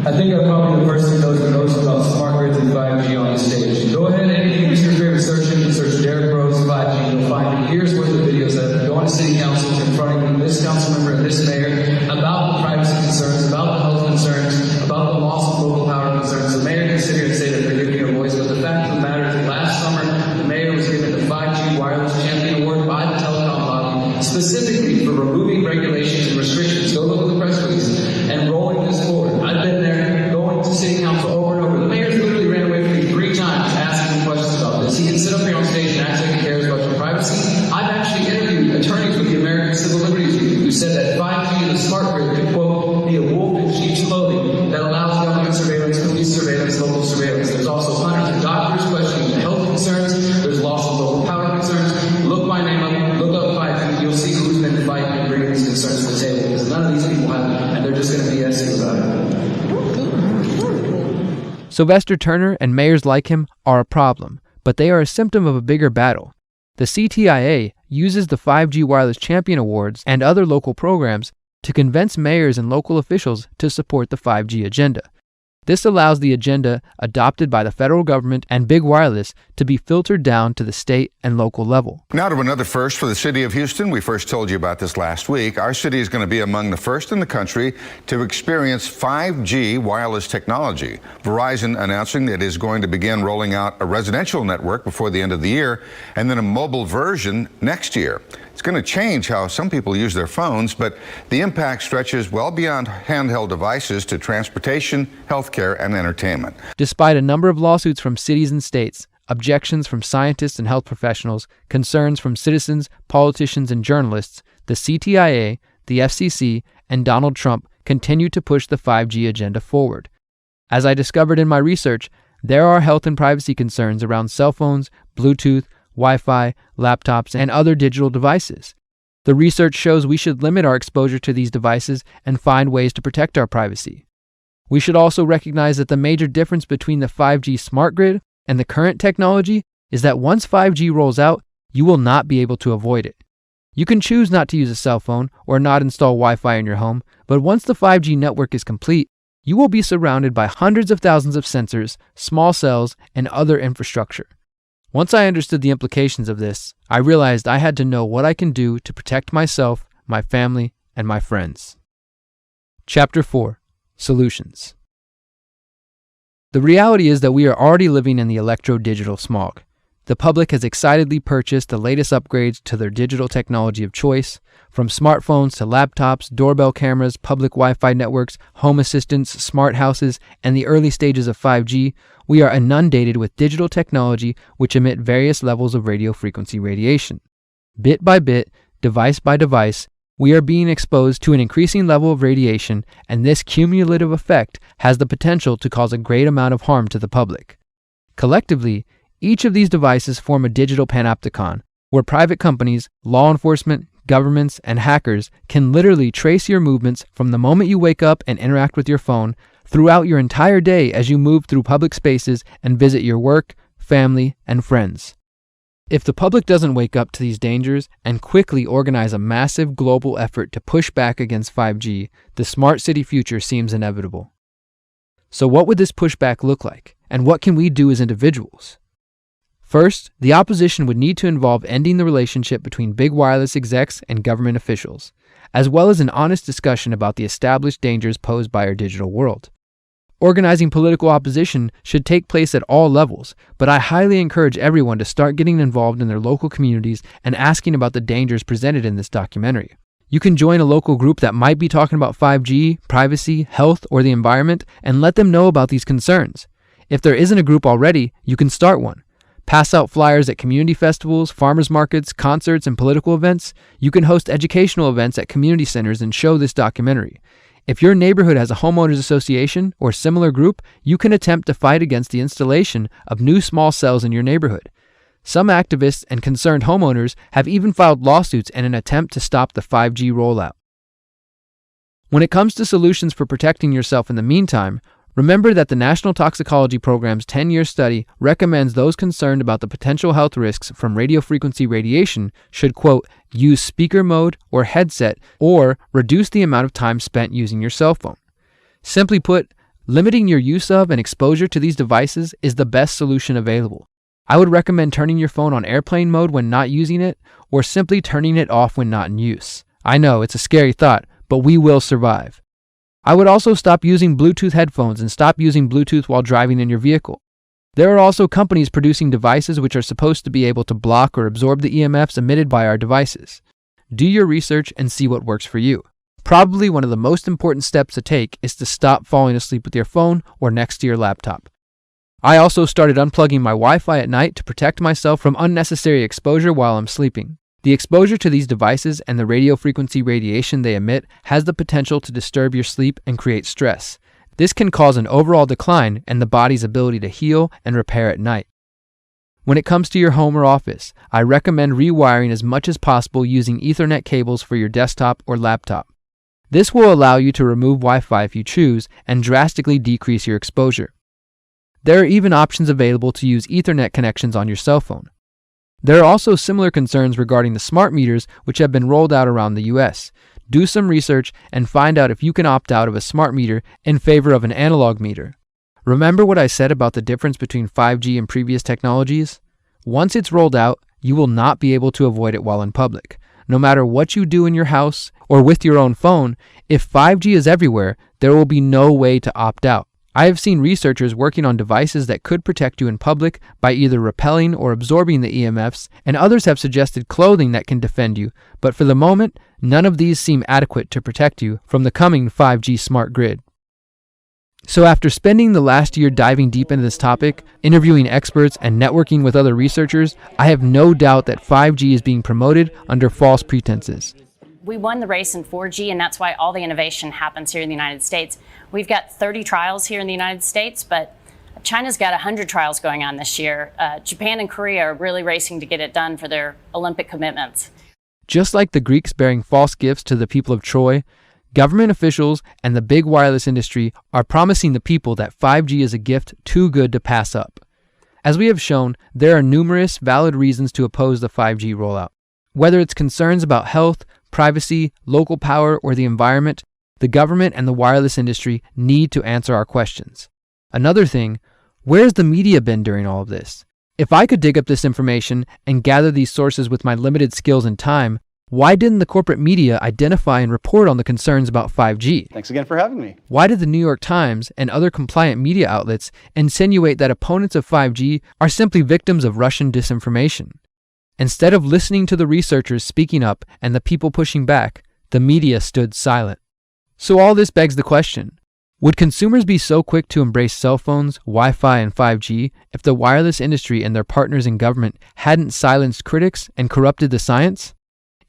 I think I'm probably the person who knows about smart grids and 5G on the stage. Go ahead and use your favorite search engine, search Derrick Broze 5G. You'll find years worth of videos that go on city councils in front of this council member and this mayor about the privacy concerns, about the health concerns, about the loss of local power concerns. The mayor can sit here and say that they're giving a voice, but the fact of the matter is that last summer, the mayor was given the 5G Wireless Champion Award by the telecom lobby specifically for removing regulations and restrictions. Go look at the press release and rolling this forward. I've been there, going to city council over and over. The mayor's literally ran away from me 3 times asking me questions about this. He can sit up here on stage and act like he cares about your privacy. I've actually interviewed attorneys with the American Civil Liberties Union who said that 5G and the smart grid could, quote, be a wolf in sheep's clothing that allows government surveillance, police surveillance, local surveillance. There's also hundreds of doctors questioning the health concerns. There's loss of local power concerns. Look my name up, look up 5G. You'll see who's been fighting and bringing these concerns to the table, because none of these people have them, and they're just going to be BSing about it. Sylvester Turner and mayors like him are a problem, but they are a symptom of a bigger battle. The CTIA uses the 5G Wireless Champion Awards and other local programs to convince mayors and local officials to support the 5G agenda. This allows the agenda adopted by the federal government and big wireless to be filtered down to the state and local level. Now to another first for the city of Houston. We first told you about this last week. Our city is going to be among the first in the country to experience 5G wireless technology. Verizon announcing that it is going to begin rolling out a residential network before the end of the year and then a mobile version next year. It's going to change how some people use their phones, but the impact stretches well beyond handheld devices to transportation, healthcare, and entertainment. Despite a number of lawsuits from cities and states, objections from scientists and health professionals, concerns from citizens, politicians, and journalists, the CTIA, the FCC, and Donald Trump continue to push the 5G agenda forward. As I discovered in my research, there are health and privacy concerns around cell phones, Bluetooth, Wi-Fi, laptops, and other digital devices. The research shows we should limit our exposure to these devices and find ways to protect our privacy. We should also recognize that the major difference between the 5G smart grid and the current technology is that once 5G rolls out, you will not be able to avoid it. You can choose not to use a cell phone or not install Wi-Fi in your home, but once the 5G network is complete, you will be surrounded by hundreds of thousands of sensors, small cells, and other infrastructure. Once I understood the implications of this, I realized I had to know what I can do to protect myself, my family, and my friends. Chapter 4. Solutions. The reality is that we are already living in the electro-digital smog. The public has excitedly purchased the latest upgrades to their digital technology of choice, from smartphones to laptops, doorbell cameras, public Wi-Fi networks, home assistants, smart houses, and the early stages of 5G. We are inundated with digital technology which emit various levels of radio frequency radiation. Bit by bit, device by device, we are being exposed to an increasing level of radiation, and this cumulative effect has the potential to cause a great amount of harm to the public. Collectively, each of these devices form a digital panopticon, where private companies, law enforcement, governments, and hackers can literally trace your movements from the moment you wake up and interact with your phone throughout your entire day as you move through public spaces and visit your work, family, and friends. If the public doesn't wake up to these dangers and quickly organize a massive global effort to push back against 5G, the smart city future seems inevitable. So what would this pushback look like, and what can we do as individuals? First, the opposition would need to involve ending the relationship between big wireless execs and government officials, as well as an honest discussion about the established dangers posed by our digital world. Organizing political opposition should take place at all levels, but I highly encourage everyone to start getting involved in their local communities and asking about the dangers presented in this documentary. You can join a local group that might be talking about 5G, privacy, health, or the environment, and let them know about these concerns. If there isn't a group already, you can start one. Pass out flyers at community festivals, farmers markets, concerts, and political events. You can host educational events at community centers and show this documentary. If your neighborhood has a homeowners association or similar group, you can attempt to fight against the installation of new small cells in your neighborhood. Some activists and concerned homeowners have even filed lawsuits in an attempt to stop the 5G rollout. When it comes to solutions for protecting yourself in the meantime, remember that the National Toxicology Program's 10-year study recommends those concerned about the potential health risks from radiofrequency radiation should, quote, use speaker mode or headset or reduce the amount of time spent using your cell phone. Simply put, limiting your use of and exposure to these devices is the best solution available. I would recommend turning your phone on airplane mode when not using it, or simply turning it off when not in use. I know, it's a scary thought, but we will survive. I would also stop using Bluetooth headphones and stop using Bluetooth while driving in your vehicle. There are also companies producing devices which are supposed to be able to block or absorb the EMFs emitted by our devices. Do your research and see what works for you. Probably one of the most important steps to take is to stop falling asleep with your phone or next to your laptop. I also started unplugging my Wi-Fi at night to protect myself from unnecessary exposure while I'm sleeping. The exposure to these devices and the radiofrequency radiation they emit has the potential to disturb your sleep and create stress. This can cause an overall decline in the body's ability to heal and repair at night. When it comes to your home or office, I recommend rewiring as much as possible using Ethernet cables for your desktop or laptop. This will allow you to remove Wi-Fi if you choose and drastically decrease your exposure. There are even options available to use Ethernet connections on your cell phone. There are also similar concerns regarding the smart meters which have been rolled out around the US. Do some research and find out if you can opt out of a smart meter in favor of an analog meter. Remember what I said about the difference between 5G and previous technologies? Once it's rolled out, you will not be able to avoid it while in public. No matter what you do in your house or with your own phone, if 5G is everywhere, there will be no way to opt out. I have seen researchers working on devices that could protect you in public by either repelling or absorbing the EMFs, and others have suggested clothing that can defend you, but for the moment, none of these seem adequate to protect you from the coming 5G smart grid. So after spending the last year diving deep into this topic, interviewing experts, and networking with other researchers, I have no doubt that 5G is being promoted under false pretenses. We won the race in 4G, and that's why all the innovation happens here in the United States. We've got 30 trials here in the United States, but China's got 100 trials going on this year. Japan and Korea are really racing to get it done for their Olympic commitments. Just like the Greeks bearing false gifts to the people of Troy, government officials and the big wireless industry are promising the people that 5G is a gift too good to pass up. As we have shown, there are numerous valid reasons to oppose the 5G rollout. Whether it's concerns about health, privacy, local power, or the environment, the government and the wireless industry need to answer our questions. Another thing, where's the media been during all of this? If I could dig up this information and gather these sources with my limited skills and time, why didn't the corporate media identify and report on the concerns about 5G? Thanks again for having me. Why did the New York Times and other compliant media outlets insinuate that opponents of 5G are simply victims of Russian disinformation? Instead of listening to the researchers speaking up and the people pushing back, the media stood silent. So all this begs the question, would consumers be so quick to embrace cell phones, Wi-Fi, and 5G if the wireless industry and their partners in government hadn't silenced critics and corrupted the science?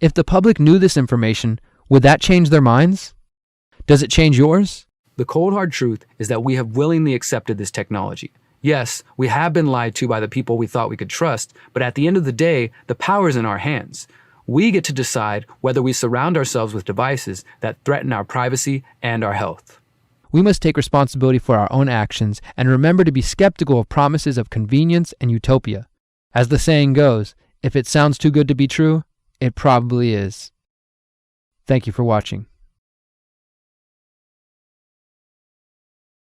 If the public knew this information, would that change their minds? Does it change yours? The cold hard truth is that we have willingly accepted this technology. Yes, we have been lied to by the people we thought we could trust, but at the end of the day, the power is in our hands. We get to decide whether we surround ourselves with devices that threaten our privacy and our health. We must take responsibility for our own actions and remember to be skeptical of promises of convenience and utopia. As the saying goes, if it sounds too good to be true, it probably is. Thank you for watching.